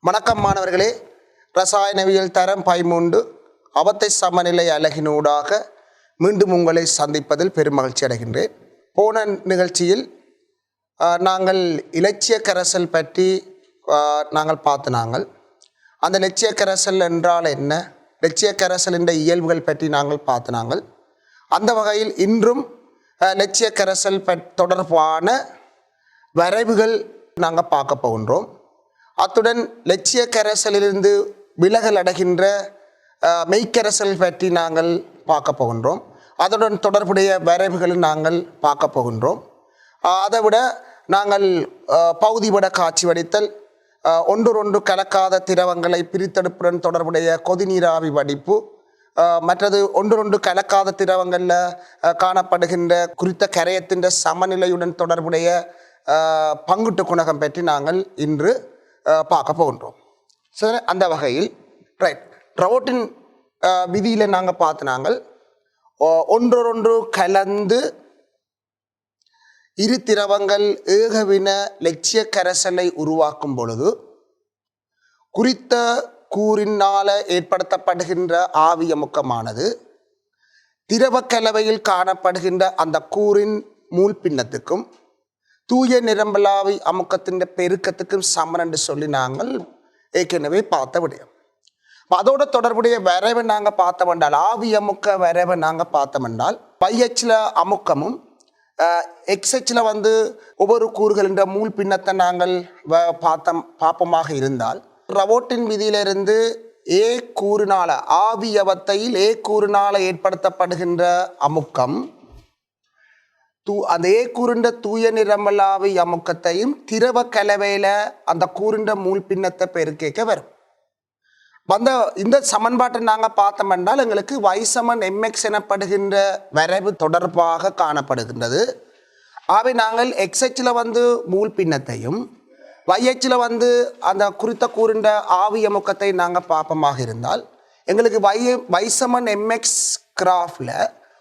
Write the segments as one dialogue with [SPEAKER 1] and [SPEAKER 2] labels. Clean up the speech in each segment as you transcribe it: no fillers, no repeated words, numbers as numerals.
[SPEAKER 1] வணக்கம் மாணவர்களே. ரசாயனவியல் தரம் 13 அவத்தை சமநிலை அலகினூடாக மீண்டும் உங்களை சந்திப்பதில் பெருமகிழ்ச்சி அடைகின்றேன். போன நிகழ்ச்சியில் நாங்கள் இலட்சிய கரைசல் பற்றி நாங்கள் பார்த்தோம். அந்த இலட்சிய கரைசல் என்றால் என்ன, இலட்சிய கரைசல் என்ற இயல்புகள் பற்றி நாங்கள் பார்த்தோம். அந்த வகையில் இன்றும் இலட்சிய கரைசல் தொடர்பான வரைவுகள் நாங்கள் பார்க்க போகின்றோம். அத்துடன் இலட்சிய கரைசலிலிருந்து விலகல் அடைகின்ற மெய்க்கரைசல் பற்றி நாங்கள் பார்க்க போகின்றோம். அதுடன் தொடர்புடைய வரைவுகளை நாங்கள் பார்க்க போகின்றோம். அதைவிட நாங்கள் பகுதிபட காட்சி வடித்தல், ஒன்றொன்று கலக்காத திரவங்களை பிரித்தெடுப்புடன் தொடர்புடைய கொதிநீராவி வடிப்பு, மற்றது ஒன்றொன்று கலக்காத திரவங்களில் காணப்படுகின்ற குறித்த கரையத்தின் சமநிலையுடன் தொடர்புடைய பங்குட்டு குணகம் பற்றி நாங்கள் இன்று பார்க்க போகின்றோம். சரி, அந்த வகையில் ரவோட்டின் விதியில் நாங்கள் பார்த்தோம். ஒன்றொன்று கலந்து இரு திரவங்கள் ஏகவின இலட்சிய கரைசலை உருவாக்கும் பொழுது குறித்த கூறினால் ஏற்படுத்தப்படுகின்ற ஆவியமுக்கமானது திரவ கலவையில் காணப்படுகின்ற அந்த கூறின் மூல் பின்னத்துக்கும் தூய நிரம்பலாவி அமுக்கத்தின் பெருக்கத்துக்கும் சமன் என்று சொல்லி நாங்கள் ஏற்கனவே பார்த்த விடயம். அதோட தொடர்புடைய வரைவை நாங்கள் பார்த்தோம் என்றால், ஆவி அமுக்க வரைவை நாங்கள் பார்த்தோம் என்றால், பைஹெச்சில் அமுக்கமும் எக்ஸ்ஹெச்சில் ஒவ்வொரு கூறுகள் என்ற மூல் பின்னத்தை நாங்கள் பார்ப்பமாக இருந்தால், ரவோட்டின் விதியிலிருந்து ஏ கூறினால ஆவியவத்தையில் ஏ கூறினால ஏற்படுத்தப்படுகின்ற அமுக்கம் அந்த ஏ கூறுண்ட தூய நிரம்பலாவி அமுக்கத்தையும் திரவ கலவையில் அந்த கூறுண்ட மூல் பின்னத்தை பெருக்க வரும். இந்த சமன்பாட்டை நாங்கள் பார்த்தோம் என்றால் எங்களுக்கு y mx எனப்படுகின்ற வரைவு தொடர்பாக காணப்படுகின்றது. ஆகவே நாங்கள் எக்ஸ்ஹெச்சில் மூல் பின்னத்தையும் yஹெச்சில் அந்த குறித்த கூறுண்ட ஆவி அமுக்கத்தை நாங்கள் பார்ப்பமாக இருந்தால் எங்களுக்கு y mx கிராஃபில்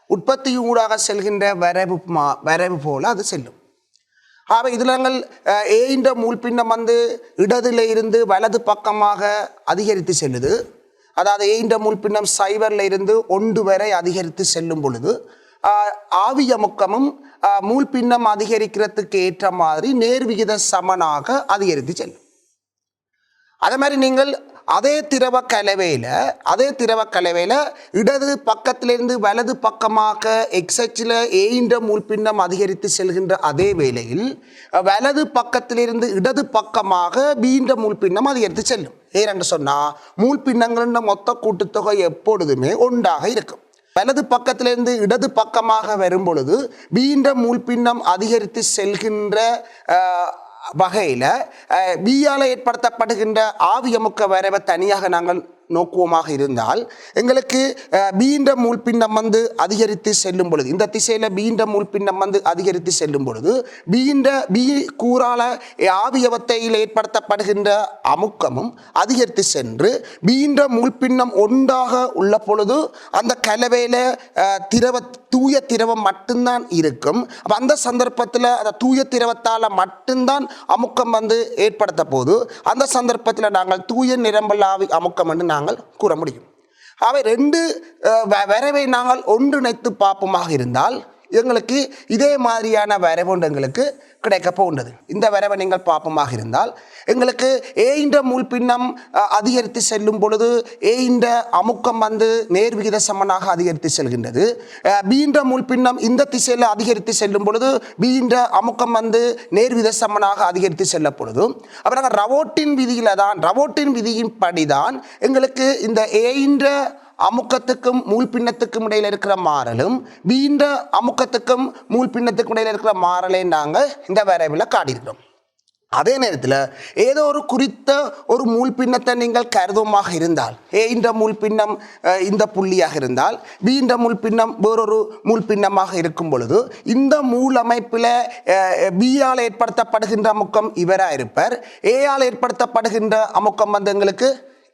[SPEAKER 1] உற்பத்தியூடாக செல்கின்ற வரைவு போல அது செல்லும். ஆக இதில் நாங்கள் ஏன்ற மூல் பின்னம் இடதுல இருந்து வலது பக்கமாக அதிகரித்து செல்லுது. அதாவது ஏன்ற மூல் பின்னம் 0 இருந்து 1 வரை அதிகரித்து செல்லும் பொழுது ஆவி அமுக்கமும் மூல் பின்னம் அதிகரிக்கிறதுக்கு ஏற்ற மாதிரி நேர்விகித சமனாக அதிகரித்து செல்லும். அதே மாதிரி நீங்கள் அதே திரவ கலவையில் இடது பக்கத்திலிருந்து வலது பக்கமாக எக்ஸ்ஹெச்சில் ஏன்ற மூல் பின்னம் அதிகரித்து செல்கின்ற அதே வேளையில் வலது பக்கத்திலிருந்து இடது பக்கமாக பீன்ற மூல் பின்னம் அதிகரித்து செல்லும். ஏனென்று சொன்னால் மூல் பின்னங்களின் மொத்த கூட்டுத்தொகை எப்பொழுதுமே ஒன்றாக இருக்கும். வலது பக்கத்திலிருந்து இடது பக்கமாக வரும் பொழுது பீன்ற மூல் பின்னம் அதிகரித்து செல்கின்ற வகையில் பியால் ஏற்படுத்தப்படுகின்ற ஆவியமுக்க வரைவை தனியாக நாங்கள் நோக்குவோமாக இருந்தால் எங்களுக்கு பீன்ற மூல் பின்னம் அதிகரித்து செல்லும் பொழுது, இந்த திசையில் பீன்ற மூல் பின்னம் அதிகரித்து செல்லும் பொழுது பி கூறால ஆவியவத்தையில் ஏற்படுத்தப்படுகின்ற அமுக்கமும் அதிகரித்து சென்று பீன்ற மூல் பின்னம் ஒன்றாக உள்ள பொழுது அந்த கலவையில் தூய திரவம் மட்டும்தான் இருக்கும். அந்த சந்தர்ப்பத்தில் அந்த தூய திரவத்தால் மட்டும்தான் அமுக்கம் ஏற்படுத்த போது அந்த சந்தர்ப்பத்தில் நாங்கள் தூய நிரம்பலாவி அமுக்கம் என்று நாங்கள் கூற முடியும். அவை ரெண்டு வரைவை நாங்கள் ஒன்றிணைத்து பார்ப்போமாக இருந்தால் எங்களுக்கு இதே மாதிரியான வரைவு எங்களுக்கு கிடைக்க போகின்றது. இந்த வரைவை நீங்கள் பார்ப்போமாக இருந்தால் எங்களுக்கு ஏன்ற மூல் பின்னம் அதிகரித்து செல்லும் பொழுது ஏன்ற அமுக்கம் நேர்விகித சமனாக அதிகரித்து செல்கின்றது. பீன்ற மூல் பின்னம் இந்த திசையில் அதிகரித்து செல்லும் பொழுது பீன்ற அமுக்கம் நேர்விகித சமனாக அதிகரித்து செல்ல பொழுது அப்புறம் ரவோட்டின் விதியின் படிதான் எங்களுக்கு இந்த ஏன்ற அமுக்கத்துக்கும் மூல் பின்னத்துக்கும் இடையில் இருக்கிற மாறலும் பீன்ற அமுக்கத்துக்கும் மூல் பின்னத்துக்கும் இடையில் இருக்கிற மாறலை நாங்கள் இந்த வரைவில் காட்டியிருக்கிறோம். அதே நேரத்தில் ஏதோ ஒரு குறித்த ஒரு மூல் பின்னத்தை நீங்கள் கருதுவமாக இருந்தால், ஏன்ற மூல் பின்னம் இந்த புள்ளியாக இருந்தால் பீன்ற மூல் பின்னம் வேறொரு மூல் பின்னமாக இருக்கும் பொழுது இந்த மூல் அமைப்பில் பியால் ஏற்படுத்தப்படுகின்ற அமுக்கம் இவராக இருப்பார், ஏயால் ஏற்படுத்தப்படுகின்ற அமுக்கம் எங்களுக்கு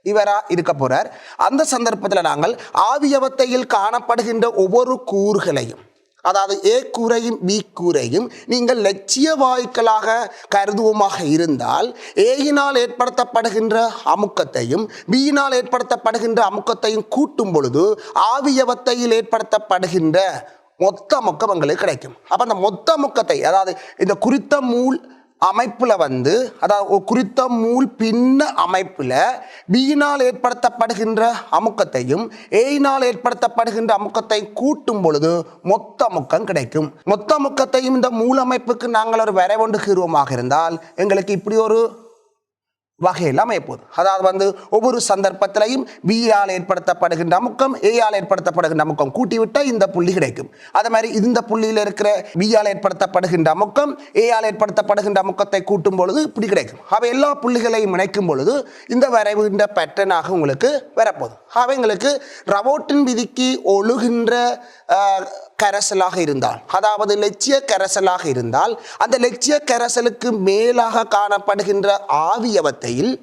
[SPEAKER 1] இவரா இருக்க போறார். அந்த சந்தர்ப்பத்தில் நாங்கள் ஆவியவத்தையில் காணப்படுகின்ற ஒவ்வொரு கூறுகளையும் அதாவது ஏ கூரையும் பி கூரையும் நீங்கள் லட்சிய வாயுக்களாக கருதுவோமாக இருந்தால் ஏயினால் ஏற்படுத்தப்படுகின்ற அமுக்கத்தையும் பியினால் ஏற்படுத்தப்படுகின்ற அமுக்கத்தையும் கூட்டும் பொழுது ஆவியவத்தையில் ஏற்படுத்தப்படுகின்ற மொத்த அமுக்கம் எங்களுக்கு கிடைக்கும். அப்போ அந்த மொத்த அமுக்கத்தை அதாவது இந்த குறித்த மூல் அமைப்புல அதாவது குறித்த மூல் பின்ன அமைப்புல பியினால் ஏற்படுத்தப்படுகின்ற அமுக்கத்தையும் ஏயினால் ஏற்படுத்தப்படுகின்ற அமுக்கத்தை கூட்டும் பொழுது மொத்த அமுக்கம் கிடைக்கும். மொத்த அமுக்கத்தையும் இந்த மூல அமைப்புக்கு நாங்கள் ஒரு வரைவொண்டு கீறுவோமாக இருந்தால் எங்களுக்கு இப்படி ஒரு வகையில் அமைப்போது. அதாவது ஒவ்வொரு சந்தர்ப்பத்திலையும் பியால் ஏற்படுத்தப்படுகின்ற அமுக்கம் ஏயால் ஏற்படுத்தப்படுகின்ற அமுக்கம் கூட்டிவிட்டால் இந்த புள்ளி கிடைக்கும். அதே மாதிரி இந்த புள்ளியில் இருக்கிற பியால் ஏற்படுத்தப்படுகின்ற அமுக்கம் ஏயால் ஏற்படுத்தப்படுகின்ற அமுக்கத்தை கூட்டும் பொழுது இப்படி கிடைக்கும். அவை எல்லா புள்ளிகளையும் இணைக்கும் பொழுது இந்த வரைவுகின்ற பேட்டர்னாக உங்களுக்கு வரப்போகுது. அவைங்களுக்கு ரவோட்டின் விதிக்கு ஒழுகின்ற கரைசலாக இருந்தால், அதாவது லட்சிய கரைசலாக இருந்தால், அந்த லட்சிய கரைசலுக்கு மேலாக காணப்படுகின்ற ஆவியவத்தையில்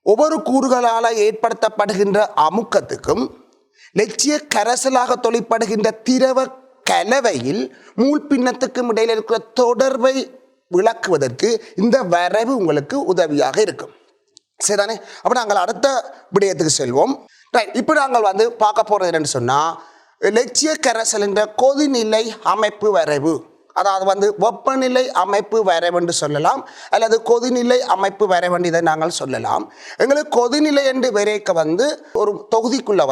[SPEAKER 1] ஒவ்வொரு கூறுகளால் ஏற்படுத்தப்படுகின்ற அமுக்கத்துக்கும் லட்சிய கரைசலாக தொழிற்படுகின்ற திரவ கலவையில் மூல் பின்னத்துக்கும் இடையில் இருக்கிற தொடர்பை விளக்குவதற்கு இந்த வரைவு உங்களுக்கு உதவியாக இருக்கும். சரிதானே? அப்போ நாங்கள் அடுத்த விடயத்துக்கு செல்வோம். ரைட், இப்போ நாங்கள் பார்க்க போகிறது என்னன்னு சொன்னால் லட்சிய கரைசல் என்ற கொதிநிலை அமைப்பு வரைவு, அதாவது வெப்பநிலை அமைப்பு வரைவு என்று சொல்லலாம், அல்லது கொதிநிலை அமைப்பு வரைவு இதை நாங்கள் சொல்லலாம். எங்களுக்கு கொதிநிலை என்று வரைக்க ஒரு தொகுதிக்குள்ள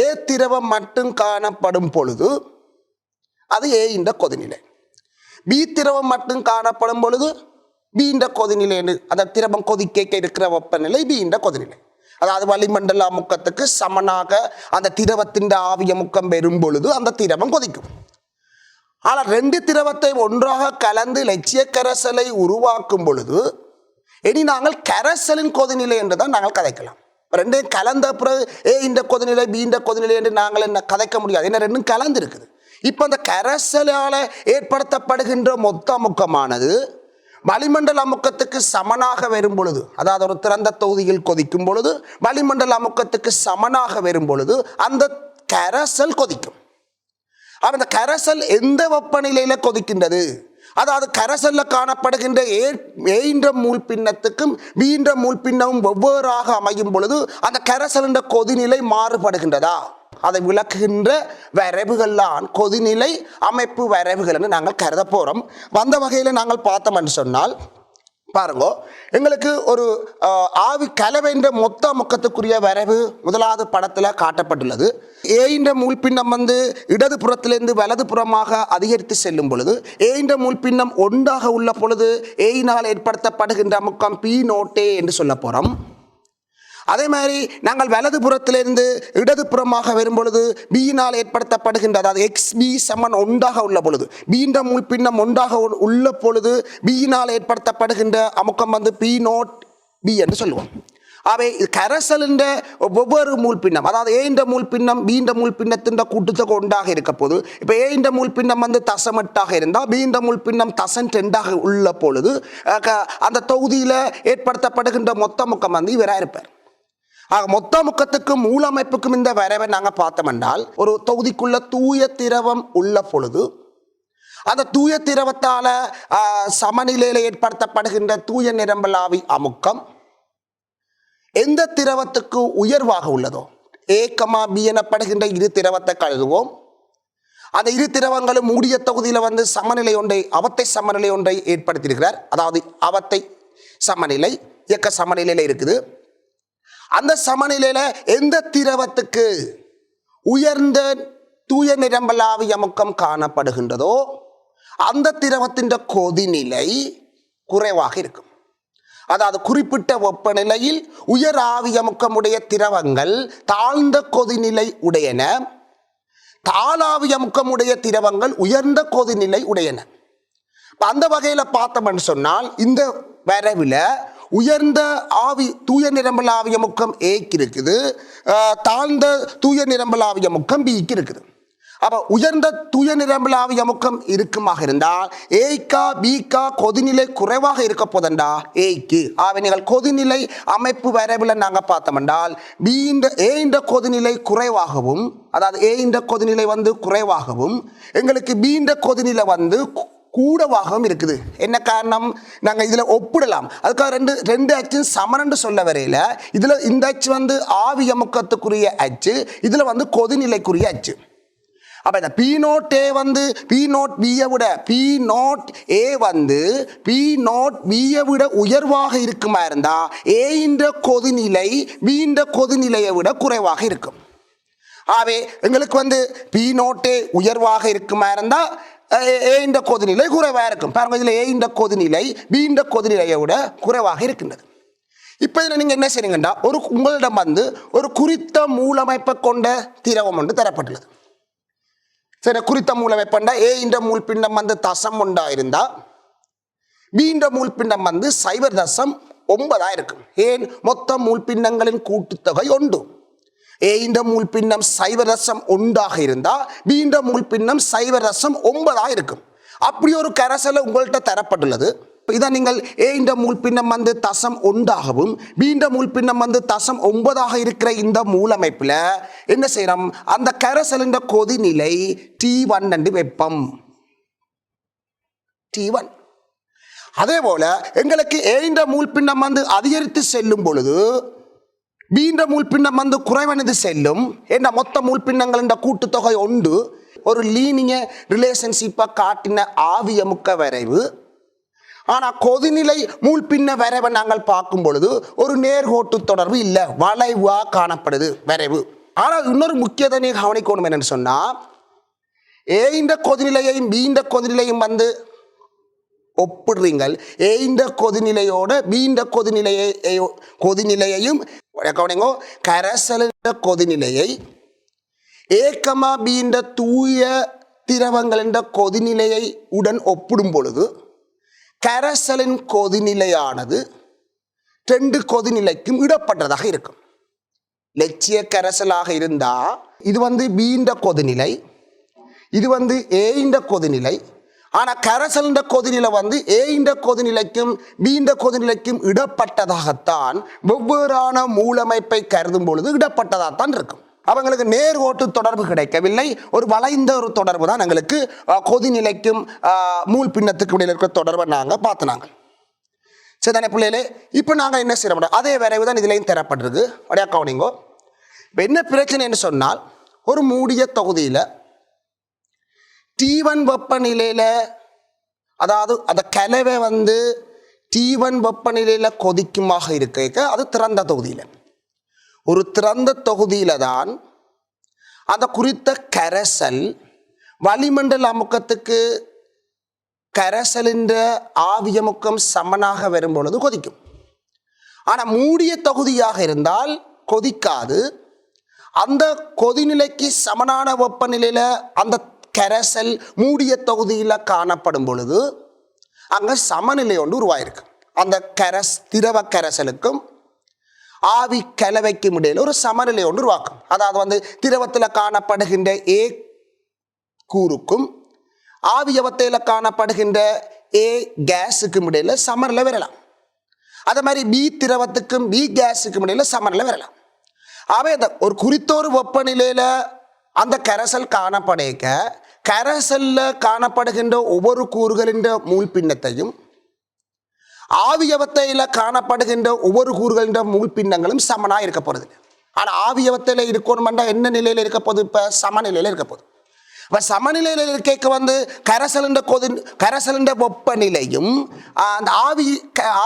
[SPEAKER 1] ஏ திரவம் மட்டும் காணப்படும் பொழுது அது ஏ இந்த கொதிநிலை, பி திரவம் மட்டும் காணப்படும் பொழுது பி இந்த கொதிநிலை என்று, அந்த திரவம் கொதிக்க இருக்கிற வெப்பநிலை பி இந்த கொதிநிலை. அதாவது வளிமண்டல அமுக்கத்துக்கு சமனாக அந்த திரவத்தின் ஆவிய முக்கம் பெறும் பொழுது அந்த திரவம் கொதிக்கும். ஆனால் ரெண்டு திரவத்தை ஒன்றாக கலந்து லட்சிய கரைசலை உருவாக்கும் பொழுது இனி நாங்கள் கரைசலின் கொதிநிலை என்று தான் நாங்கள் கதைக்கலாம். ரெண்டையும் கலந்த பிறகு இந்த கொதிநிலை பி இந்த கொதிநிலை என்று நாங்கள் என்ன கதைக்க முடியாது, ஏன்னா ரெண்டும் கலந்து இருக்குது. இப்போ அந்த கரைசலால் ஏற்படுத்தப்படுகின்ற மொத்த அமுக்கமானது வளிமண்டல அமுக்கத்துக்கு சமனாக வரும் பொழுது, அதாவது ஒரு திறந்த தொகுதியில் கொதிக்கும் பொழுது வளிமண்டல அமுக்கத்துக்கு சமனாக வரும் பொழுது அந்த கரைசல் கொதிக்கும். அந்த கரைசல் எந்த வெப்பநிலையில கொதிக்கின்றது, அதாவது கரைசல்ல காணப்படுகின்ற ஏன்ற மூல் பின்னத்துக்கும் பீன்ற மூல் பின்னமும் வெவ்வேறாக அமையும் பொழுது அந்த கரைசலின் கொதிநிலை மாறுபடுகின்றதா, அதை விளக்குகின்ற வரைவுகள்லாம் கொதிநிலை அமைப்பு வரைவுகள் என்று நாங்கள் கருத போகிறோம். வந்த வகையில் நாங்கள் பார்த்தோம்னு சொன்னால் பாருங்க, எங்களுக்கு ஒரு ஆவி கலவைன்ற மொத்த அமுக்கத்துக்குரிய வரைவு முதலாவது படத்தில் காட்டப்பட்டுள்ளது. ஏன்ற மூல் பின்னம் இடது புறத்திலிருந்து வலது புறமாக அதிகரித்து செல்லும் பொழுது ஏன்ற மூல் பின்னம் ஒன்றாக உள்ள பொழுது ஏயினால் ஏற்படுத்தப்படுகின்ற அமுக்கம் பி நோட்டே என்று சொல்ல போகிறோம். அதே மாதிரி நாங்கள் வலது புறத்திலிருந்து இடது புறமாக வரும் பொழுது பியினால் ஏற்படுத்தப்படுகின்ற, அதாவது எக்ஸ் பி சமன் ஒன்றாக உள்ள பொழுது பீன்ற மூல் பின்னம் ஒன்றாக உள்ள பொழுது பியினால் ஏற்படுத்தப்படுகின்ற அமுக்கம் பி நோட் பி என்று சொல்லுவோம். அவை கரைசலின் ஒவ்வொரு மூல் பின்னம், அதாவது ஏன்ற மூல் பின்னம் பீன்ற மூல் பின்னத்தின் கூட்டுத்தொகை ஒன்றாக இருக்க போது, இப்போ ஏன்ற மூல் பின்னம் தசமெட்டாக இருந்தால் பீன்ற மூல் பின்னம் தசன்2 உள்ள பொழுது அந்த தொகுதியில் ஏற்படுத்தப்படுகின்ற மொத்த முக்கம் இவராக இருப்பார். ஆக மொத்த முக்கத்துக்கும் மூலமைப்புக்கும் இந்த வரைவை நாங்கள் பார்த்தோம் என்றால் ஒரு தொகுதிக்குள்ள தூய திரவம் உள்ள பொழுது அந்த தூய திரவத்தால் சமநிலையில் ஏற்படுத்தப்படுகின்ற தூய நிரம்பலாவி அமுக்கம் எந்த திரவத்துக்கு உயர்வாக உள்ளதோ ஏ பி எனப்படுகின்ற இரு திரவத்தை கழுதுவோம். அந்த இரு திரவங்களும் மூடிய தொகுதியில் சமநிலை ஒன்றை அவத்தை சமநிலை ஒன்றை ஏற்படுத்தியிருக்கிறார். அதாவது அவத்தை சமநிலை இயக்க சமநிலையில் இருக்குது. அந்த சமநிலையில எந்த திரவத்துக்கு உயர்ந்த தூய நிரம்பலாவி அமுக்கம் காணப்படுகின்றதோ அந்த திரவத்தின் கொதிநிலை குறைவாக இருக்கும். அதாவது குறிப்பிட்ட வெப்பநிலையில் உயர் ஆவி அமுக்கமுடைய திரவங்கள் தாழ்ந்த கொதிநிலை உடையன, தாளாவி அமுக்கமுடைய திரவங்கள் உயர்ந்த கொதிநிலை உடையன. அந்த வகையில் பார்த்தோம்னு சொன்னால் இந்த வரைவில் உயர்ந்த ஆவி தூய நிரம்பல் ஆவிய முக்கம் ஏக்கு இருக்குது, தாழ்ந்த தூய நிரம்பல் ஆவிய முக்கம் பிக்கு இருக்குது. அப்ப உயர்ந்த தூய நிரம்பலாவிய அமுக்கம் இருக்குமாக இருந்தால் ஏய்கா பீகா கொதிநிலை குறைவாக இருக்க போதண்டா ஏய்க்கு நீங்கள் கொதிநிலை அமைப்பு வரைவில் நாங்க பார்த்தோம் என்றால் ஏ கொதிநிலை குறைவாகவும், அதாவது ஏ கொதிநிலை வந்து குறைவாகவும், எங்களுக்கு பீண்ட கொதிநிலை வந்து கூடவாகவும் இருக்குது. என்ன காரணம்? நாங்கள் இதில் ஒப்பிடலாம். அதுக்காக ரெண்டு அச்சும் சமனன்று சொல்ல வரையில் இதில் இந்த அச்சு வந்து ஆவி அமுக்கத்துக்குரிய அச்சு, இதில் வந்து கொதிநிலைக்குரிய அச்சு. அப்போ இந்த பி நோட் ஏ வந்து பி நோட் பியை விட பி நோட் பியை விட உயர்வாக இருக்குமா இருந்தால் ஏன்ற கொதிநிலை பீண்ட கொதிநிலையை விட குறைவாக இருக்கும். ஆகவே எங்களுக்கு வந்து பி நோட்டே உயர்வாக இருக்குமா இருந்தால் ஏன்ற கொதிநிலை குறைவாக இருக்கும். பாருங்க, இதில் ஏன்ற கொதிநிலை பீண்ட கொதிநிலையை விட குறைவாக இருக்கின்றது. இப்போ இதில் நீங்கள் என்ன செய்றீங்கன்னா, உங்களிடம் வந்து ஒரு குறித்த மூலமைப்பை கொண்ட திரவம் ஒன்று தரப்பட்டுள்ளது. சரி, குறித்த மூலமைப்பண்டா ஏன்ற மூல் பிண்டம் வந்து தசம் ஒன்றா இருந்தா பீண்ட மூல் பிண்டம் வந்து 0.9 இருக்கும். ஏன்? மொத்த மூல் பிண்டங்களின் கூட்டுத்தொகை 1. ஏன்ற மூல் பிண்டம் 0.1 இருந்தா பீண்ட மூல் பிண்டம் 0.9 இருக்கும். அப்படி ஒரு கரைசலை உங்கள்கிட்ட தரப்பட்டுள்ளது. இதை நீங்கள் ஏன்ற மூல் பிண்டம் வந்து 0.1 பீண்ட மூல் பிண்டம் வந்து 0.9 இருக்கிற இந்த மூலமைப்பில் என்ன செய்யறோம்? அந்த கரைசலின் கொதிநிலை T1 என்று வெப்பம் T1. அதே போல எங்களுக்கு ஏன்ற மூல் பிண்டம் வந்து அதிகரித்து செல்லும் பொழுது பீண்ட மூல் பிண்டம் வந்து குறைவனது செல்லும். என்ற மொத்த மூல் பிண்டங்களின் கூட்டுத்தொகை 1. ஒரு லீனிய ரிலேஷன்ஷிப்பை காட்டின ஆவியமுக்க வரைவு. ஆனால் கொதிநிலை மூழ்பின்ன வரைவை நாங்கள் பார்க்கும் பொழுது ஒரு நேர்கோட்டு தொடர்பு இல்லை, வளைவாக காணப்படுது வரைவு. ஆனால் இன்னொரு முக்கியத்தை நீ கவனிக்கணும் என்னன்னு சொன்னால், ஏன்ற கொதிநிலையையும் பீண்ட கொதிநிலையும் வந்து ஒப்பிடுறீங்கள். ஏன்ற கொதிநிலையோட பீண்ட கொதிநிலையையும் கவனிங்கோ, கரைசலின் கொதிநிலையை ஏக்கமா பீண்ட தூய திரவங்களின் கொதிநிலையை உடன் ஒப்பிடும் பொழுது கரைசலின் கொதிநிலையானது 2 கொதிநிலைக்கும் இடப்பட்டதாக இருக்கும். லட்சிய கரைசலாக இருந்தால் இது வந்து பீண்ட கொதிநிலை, இது வந்து ஏன்ற கொதிநிலை. ஆனால் கரைசலின் கொதிநிலை வந்து ஏன்ற கொதிநிலைக்கும் பீண்ட கொதிநிலைக்கும் இடப்பட்டதாகத்தான் வெவ்வேறான மூலமைப்பை கருதும் பொழுது இடப்பட்டதாகத்தான் இருக்கும். அவங்களுக்கு நேர்கோட்டு தொடர்பு கிடைக்கவில்லை, ஒரு வளைந்த ஒரு தொடர்பு தான் எங்களுக்கு கொதிநிலைக்கும் மூல் பின்னத்துக்கு இடையில் இருக்கிற தொடர்பை நாங்கள் பார்த்தினாங்க. சரி தானே பிள்ளைகளே? இப்போ நாங்கள் என்ன செய்ய அதே வரைவு தான் இதுலையும் தரப்பட்டிருக்கு. அப்படியே கவனிங்கோ. இப்போ என்ன பிரச்சனைன்னு சொன்னால், ஒரு மூடிய தொகுதியில் T1 வெப்பநிலையில், அதாவது அந்த கலவை வந்து T1 வெப்பநிலையில் கொதிக்குமாக இருக்க அது திறந்த தொகுதியில், ஒரு திறந்த தொகுதியில தான் அந்த குறித்த கரைசல் வளிமண்டல அமுக்கத்துக்கு கரைசலின் ஆவியமுக்கம் சமனாக வரும் பொழுது கொதிக்கும். ஆனால் மூடிய தொகுதியாக இருந்தால் கொதிக்காது. அந்த கொதிநிலைக்கு சமனான வெப்பநிலையில அந்த கரைசல் மூடிய தொகுதியில் காணப்படும் பொழுது அங்கே சமநிலை ஒன்று உருவாயிருக்கு. அந்த திரவ கரைசலுக்கும் ஆவி கலவைக்கும் இடையில் ஒரு சமநிலை ஒன்று உருவாக்கும். அதாவது வந்து திரவத்தில் காணப்படுகின்ற ஏ கூறுக்கும் ஆவியவத்தையில் காணப்படுகின்ற ஏ கேஸுக்கும் இடையில் சமநிலை வரலாம். அதே மாதிரி பி திரவத்துக்கும் பி கேஸுக்கும் இடையில் சமநிலை வரலாம். ஆகவே ஒரு குறித்த ஒரு வெப்பநிலையில் அந்த கரைசல் காணப்படைக்க கரைசலில் காணப்படுகின்ற ஒவ்வொரு கூறுகளின் மூல் பின்னத்தையும் ஆவியவத்தையில் காணப்படுகின்ற ஒவ்வொரு கூறுகளின் மூல் பின்னங்களும் சமனாக இருக்க போகிறது. ஆனால் ஆவியவத்தையில் இருக்கணும்னா என்ன நிலையில் இருக்க போகுது? இப்போ சமநிலையில் இருக்க போகுது. இப்போ சமநிலையில் இருக்க வந்து கரைசலின் வெப்பநிலையும் அந்த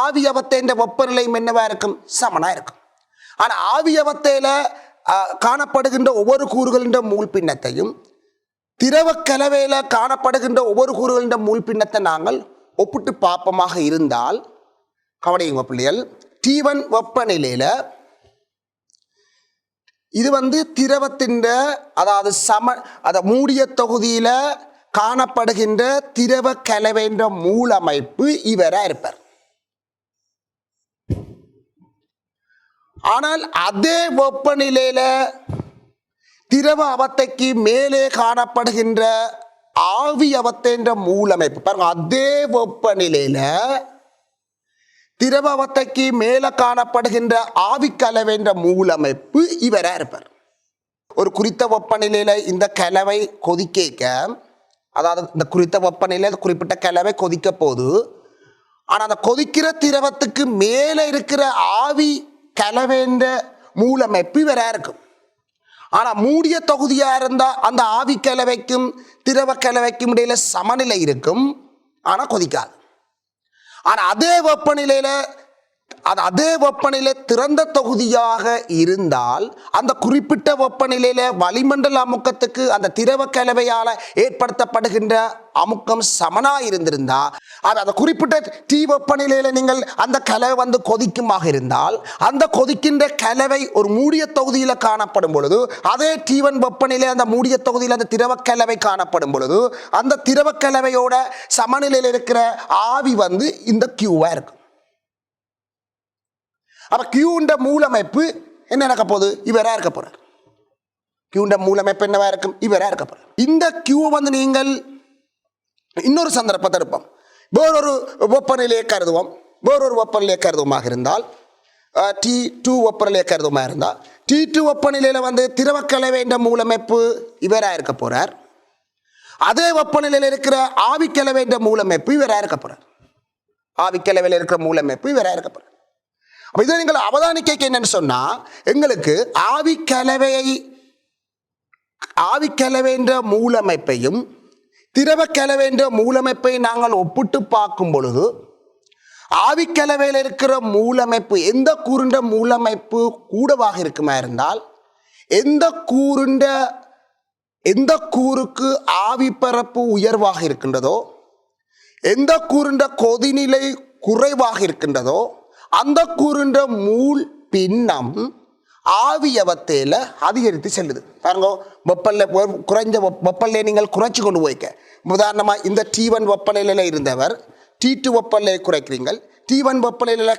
[SPEAKER 1] ஆவியவத்தின் வெப்பநிலையும் என்னவா இருக்கும்? சமனாக இருக்கும். ஆனால் ஆவியவத்தையில் காணப்படுகின்ற ஒவ்வொரு கூறுகளின் மூல் பின்னத்தையும் திரவ கலவையில் காணப்படுகின்ற ஒவ்வொரு கூறுகளின் மூல் பின்னத்தை நாங்கள் ஒப்பிட்டு பார்ப்பமாக இருந்தால், கவனிங்க பிள்ளைகள், T1 வெப்பநிலையில் இது வந்து திரவத்தின், அதாவது மூடிய தொகுதியில் காணப்படுகின்ற திரவ கலவைன்ற மூலமைப்பு இவரா இருப்பார். ஆனால் அதே வெப்பநிலையில் திரவ அவத்தைக்கு மேலே காணப்படுகின்ற ஆவி அவத்தை என்ற மூலமைப்பு பாருங்க, அதே வெப்பநிலையில திரவ அவத்தைக்கு மேலே காணப்படுகின்ற ஆவி கலவை என்ற மூலமைப்பு இவரா இருப்பார். ஒரு குறித்த வெப்பநிலையில இந்த கலவை கொதிக்க, அதாவது இந்த குறித்த வெப்பநிலையில குறிப்பிட்ட கலவை கொதிக்க போது, ஆனா அந்த கொதிக்கிற திரவத்துக்கு மேலே இருக்கிற ஆவி கலவை என்ற மூலமைப்பு இவரா இருக்கும். ஆனா மூடிய தொகுதியா இருந்தா அந்த ஆவி கலவைக்கும் திரவ கலவைக்கும் இடையில சமநிலை இருக்கும், ஆனா கொதிக்காது. ஆனா அதே வெப்பநிலை திறந்த தொகுதியாக இருந்தால் அந்த குறிப்பிட்ட வெப்பநிலையில வளிமண்டல அமுக்கத்துக்கு அந்த திரவ கலவையால ஏற்படுத்தப்படுகின்ற அமுக்கம் சமனா இருந்திருந்தா, அந்த குறிப்பிட்ட டீ வெப்பநிலையில நீங்கள் அந்த கலவை வந்து கொதிக்குமாக இருந்தால் அந்த கொதிக்கின்ற கலவை ஒரு மூடிய தொகுதியில காணப்படும் பொழுது, அதே T1 வெப்பநிலை அந்த மூடிய தொகுதியில் அந்த திரவ கலவை காணப்படும் பொழுது அந்த திரவ கலவையோட சமநிலையில் இருக்கிற ஆவி வந்து இந்த கியூவா இருக்கும். அப்ப கியூண்ட மூலமைப்பு என்ன நடக்க போகுது? இவரா இருக்க போறார். கியூண்ட மூலமைப்பு என்னவா இருக்கும்? இவரா இருக்க போறார். இந்த கியூ வந்து நீங்கள் இன்னொரு சந்தர்ப்பத்தை எடுப்போம். வேறொரு வெப்பநிலையை கருதுவோமாக இருந்தால், T2 வெப்பநிலையை கருதுவமாக இருந்தால், T2 வெப்பநிலையில வந்து திரவ கலவை என்ற மூலமைப்பு இவரா இருக்க போறார். அதே வெப்பநிலையில் இருக்கிற ஆவி கலவை என்ற மூலமைப்பு இவரா இருக்க போறார். ஆவி கலவையில் இருக்கிற மூலமைப்பு இவரா இருக்க போறார். அப்ப இதை நீங்கள் அவதானிக்க என்னன்னு சொன்னா, எங்களுக்கு ஆவி கலவை என்ற மூலமைப்பையும் திரவ கலவை என்ற மூலமைப்பை நாங்கள் ஒப்பிட்டு பார்க்கும் பொழுது, ஆவி கலவையில் இருக்கிற மூலமைப்பு எந்த கூறுண்ட மூலமைப்பு கூடவாக இருக்குமா இருந்தால், எந்த கூறுக்கு ஆவி பரப்பு உயர்வாக இருக்கின்றதோ, எந்த கூறுண்ட கொதிநிலை குறைவாக இருக்கின்றதோ அந்த கூறுன்ற மூல் பின்னம் ஆவியவத்தையில அதிகரித்து செல்லுது. பாருங்க, குறைஞ்ச வெப்பநிலையை நீங்கள் குறைச்சி கொண்டு போய்க்க. உதாரணமா இந்த T1 வெப்பநிலையில இருந்தவர் T2 வெப்பநிலையை குறைக்கிறீங்கள். T1 வெப்பநிலையில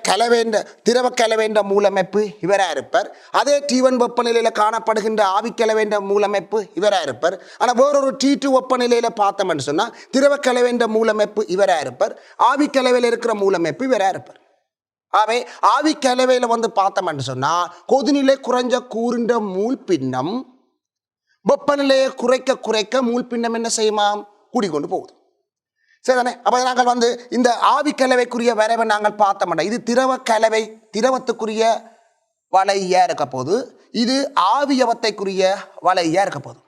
[SPEAKER 1] திரவ கலவேண்ட மூலமைப்பு இவரா இருப்பார். அதே T1 வெப்பநிலையில காணப்படுகின்ற ஆவி கலவேண்ட மூலமைப்பு இவரா இருப்பார். ஆனா வேறொரு T2 வெப்பநிலையில பார்த்தோம்னு சொன்னா திரவ கலவேண்ட மூலமைப்பு இவரா இருப்பார். ஆவி கலவையில் இருக்கிற மூலமைப்பு இவரா இருப்பார். ஆகவே ஆவி கலவையில வந்து பார்த்தோம்னு சொன்னா கொதிநிலை குறைஞ்ச கூறுன்ற மூல் பின்னம் வெப்பநிலையை குறைக்க மூல் பின்னம் என்ன செய்யுமா? கூடிக்கொண்டு போகுது. சரிதானே? அப்ப நாங்கள் வந்து இந்த ஆவி கலவைக்குரிய வரைவை நாங்கள் பார்த்தோம்னா, இது திரவத்துக்குரிய வளையா இருக்க போது, இது ஆவியவத்தைக்குரிய வளையா இருக்க போது.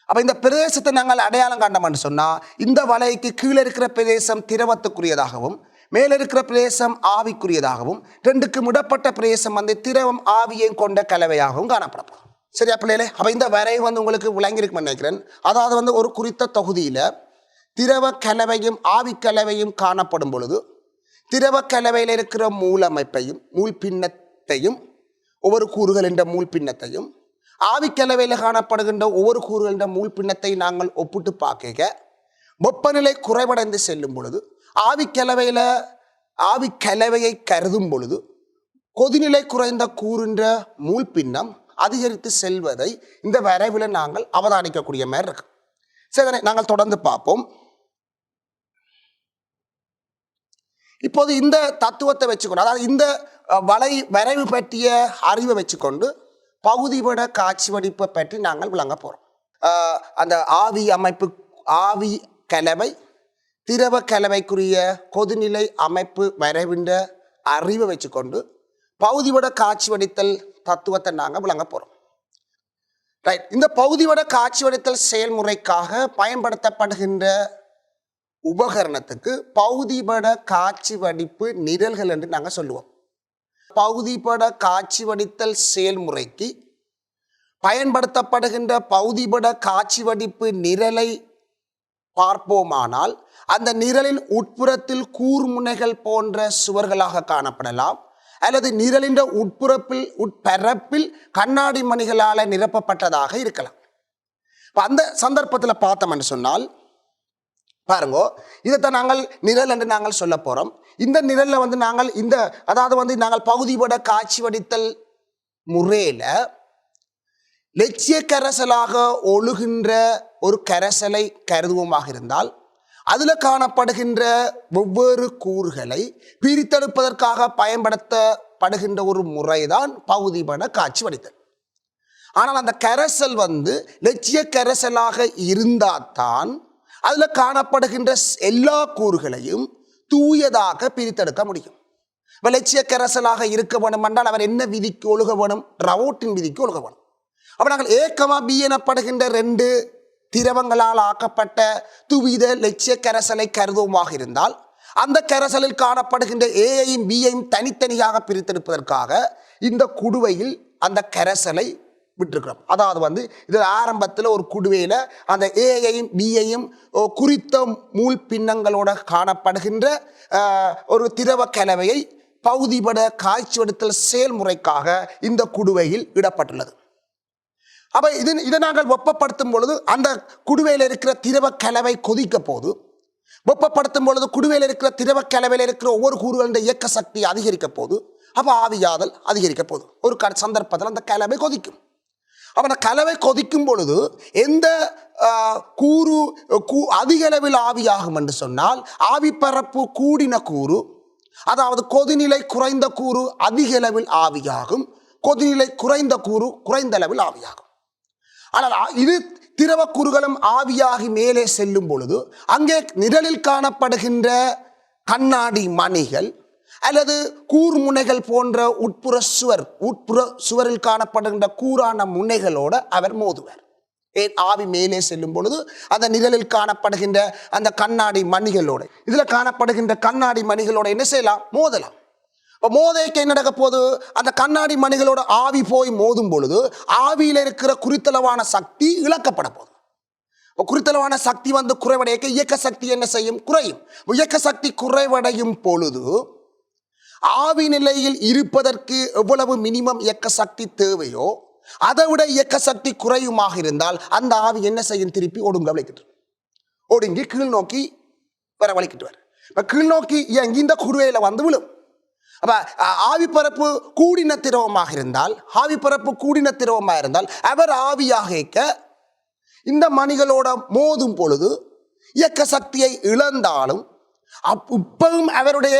[SPEAKER 1] அப்ப இந்த பிரதேசத்தை நாங்கள் அடையாளம் காண்டோம்னு சொன்னா, இந்த வலைக்கு கீழே இருக்கிற பிரதேசம் திரவத்துக்குரியதாகவும் மேல இருக்கிற பிரதேசம் ஆவிக்குரியதாகவும், ரெண்டுக்கும் இடப்பட்ட பிரதேசம் வந்து திரவம் ஆவியையும் கொண்ட கலவையாகவும் காணப்படும். சரியா பிள்ளைகளே? அப்ப இந்த வரை வந்து உங்களுக்கு விளங்கியிருக்குன்னு நினைக்கிறேன். அதாவது வந்து ஒரு குறித்த தொகுதியில திரவ கலவையும் ஆவி கலவையும் காணப்படும் பொழுது, திரவ கலவையில் இருக்கிற மூலமைப்பையும் மூல் பின்னத்தையும் ஒவ்வொரு கூறுகள் என்ற மூல் பின்னத்தையும், ஆவி கலவையில் காணப்படுகின்ற ஒவ்வொரு கூறுகள் என்ற மூல் பின்னத்தை நாங்கள் ஒப்பிட்டு பார்க்க, வெப்பநிலை குறைவடைந்து செல்லும் பொழுது ஆவி கலவையை கருதும் பொழுது கொதிநிலை குறைந்த கூறுன்ற மூல் பின்னம் அதிகரித்து செல்வதை இந்த வரைவில் நாங்கள் அவதானிக்கக்கூடிய மாதிரி இருக்கு. சரி, நாங்கள் தொடர்ந்து பார்ப்போம். இப்போது இந்த தத்துவத்தை வச்சுக்கொண்டு, அதாவது இந்த வரைவு பற்றிய அறிவை வச்சுக்கொண்டு பகுதிவிட காட்சி வடிப்பை பற்றி நாங்கள் விளங்க போறோம். அந்த ஆவி கலவை திரவ கலவைக்குரிய கொதிநிலை அமைப்பு வரைவின்ற அறிவை வச்சுக்கொண்டு பகுதிவிட காட்சி வடித்தல் தத்துவத்தை நாங்கள் விளங்க போறோம். ரைட். இந்த பகுதிவிட காட்சி வடித்தல் செயல்முறைக்காக பயன்படுத்தப்படுகின்ற உபகரணத்துக்கு பகுதிபட காட்சி வடிப்பு நிரல்கள் என்று நாங்கள் சொல்லுவோம். பகுதிபட காட்சி வடித்தல் செயல்முறைக்கு பயன்படுத்தப்படுகின்ற பகுதிபட காட்சி வடிப்பு நிரலை பார்ப்போமானால், அந்த நிரலின் உட்புறத்தில் கூர்முனைகள் போன்ற சுவர்களாக காணப்படலாம், அல்லது நிரலின் உட்பரப்பில் கண்ணாடி மணிகளால் நிரப்பப்பட்டதாக இருக்கலாம். அந்த சந்தர்ப்பத்தில் பார்த்தோம்னு சொன்னால் பாருங்க, இதைத்தான் நாங்கள் நிரல் என்று நாங்கள் சொல்ல போறோம். இந்த நிரல்ல வந்து நாங்கள் நாங்கள் பகுதிபட காட்சி வடித்தல் முறையில லட்சிய கரைசலாக ஒழுகின்ற ஒரு கரைசலை கருதுவோமாக இருந்தால் அதில் காணப்படுகின்ற ஒவ்வொரு கூறுகளை பிரித்தெடுப்பதற்காக பயன்படுத்தப்படுகின்ற ஒரு முறைதான் பகுதிபட காட்சி வடித்தல். ஆனால் அந்த கரைசல் லட்சிய கரைசலாக இருந்தால்தான் அதில் காணப்படுகின்ற எல்லா கூறுகளையும் தூயதாக பிரித்தெடுக்க முடியும். இப்போ லட்சிய கரைசலாக இருக்க வேணும் என்றால் அவர் என்ன விதிக்கு ஒழுக வேணும்? ரவோட்டின் விதிக்கு ஒழுக வேணும். அப்போ நாங்கள் A, B எனப்படுகின்ற 2 திரவங்களால் ஆக்கப்பட்ட துவித லட்சிய கரைசலை கருதுவமாக இருந்தால் அந்த கரைசலில் காணப்படுகின்ற ஏயையும் பியையும் தனித்தனியாக பிரித்தெடுப்பதற்காக இந்த குடுவையில் அந்த கரைசலை விட்டுருக்கிறோம். அதாவது இதில் ஆரம்பத்தில் ஒரு குடுவையில் அந்த ஏயையும் பியையும் குறித்த மூல் பின்னங்களோட காணப்படுகின்ற ஒரு திரவ கலவையை பகுதிபட காய்ச்சுவடுத்தல் செயல்முறைக்காக இந்த குடுவையில் இடப்பட்டுள்ளது. அப்போ இதை நாங்கள் வெப்பப்படுத்தும் பொழுது அந்த குடுவையில் இருக்கிற திரவ கலவை கொதிக்க போது வெப்பப்படுத்தும் பொழுது குடுவையில் இருக்கிற திரவ கலவையில் இருக்கிற ஒவ்வொரு கூறுகளின் இயக்க சக்தி அதிகரிக்க போது அப்போ ஆவியாதல் அதிகரிக்க போகுது. ஒரு சந்தர்ப்பத்தில் அந்த கலவை கொதிக்கும். அப்போ அந்த கலவை கொதிக்கும் பொழுது எந்த கூறு அதிக அளவில் ஆவியாகும் என்று சொன்னால் ஆவி பரப்பு கூடின கூறு, அதாவது கொதிநிலை குறைந்த கூறு அதிக அளவில் ஆவியாகும், கொதிநிலை குறைந்த கூறு குறைந்த அளவில் ஆவியாகும். ஆனால் இது திரவ கூறுகளும் ஆவியாகி மேலே செல்லும் பொழுது அங்கே நிழலில் காணப்படுகின்ற கண்ணாடி மணிகள் அல்லது கூர்முனைகள் போன்ற உட்புற சுவரில் காணப்படுகின்ற கூரான முனைகளோடு அவர் மோதுவார். ஏன்? ஆவி மேலே செல்லும் பொழுது அந்த நிழலில் காணப்படுகின்ற அந்த கண்ணாடி மணிகளோடு இதில் காணப்படுகின்ற கண்ணாடி மணிகளோடு என்ன செய்யலாம்? மோதலாம். மோதைக்கு என்ன நடக்க போது? அந்த கண்ணாடி மணிகளோட ஆவி போய் மோதும் பொழுது ஆவியில் இருக்கிற குறித்தளவான சக்தி இழக்கப்பட போகுது. குறித்தளவான சக்தி குறைவடைய இயக்க சக்தி என்ன செய்யும்? குறையும். இயக்க சக்தி குறைவடையும் பொழுது ஆவி நிலையில் இருப்பதற்கு எவ்வளவு மினிமம் இயக்க சக்தி தேவையோ அதை விட இயக்க சக்தி குறையுமாக இருந்தால் அந்த ஆவி என்ன செய்யும்? திருப்பி ஒடுங்கி கீழ் நோக்கி வரவழைக்கிட்டு வர கீழ் நோக்கி இந்த குடுவையில் விழும். அப்ப ஆவி பரப்பு கூடின திரவமாக இருந்தால் அவர் ஆவியாக இந்த மணிகளோட மோதும் பொழுது இயக்க சக்தியை இழந்தாலும் இப்பவும் அவருடைய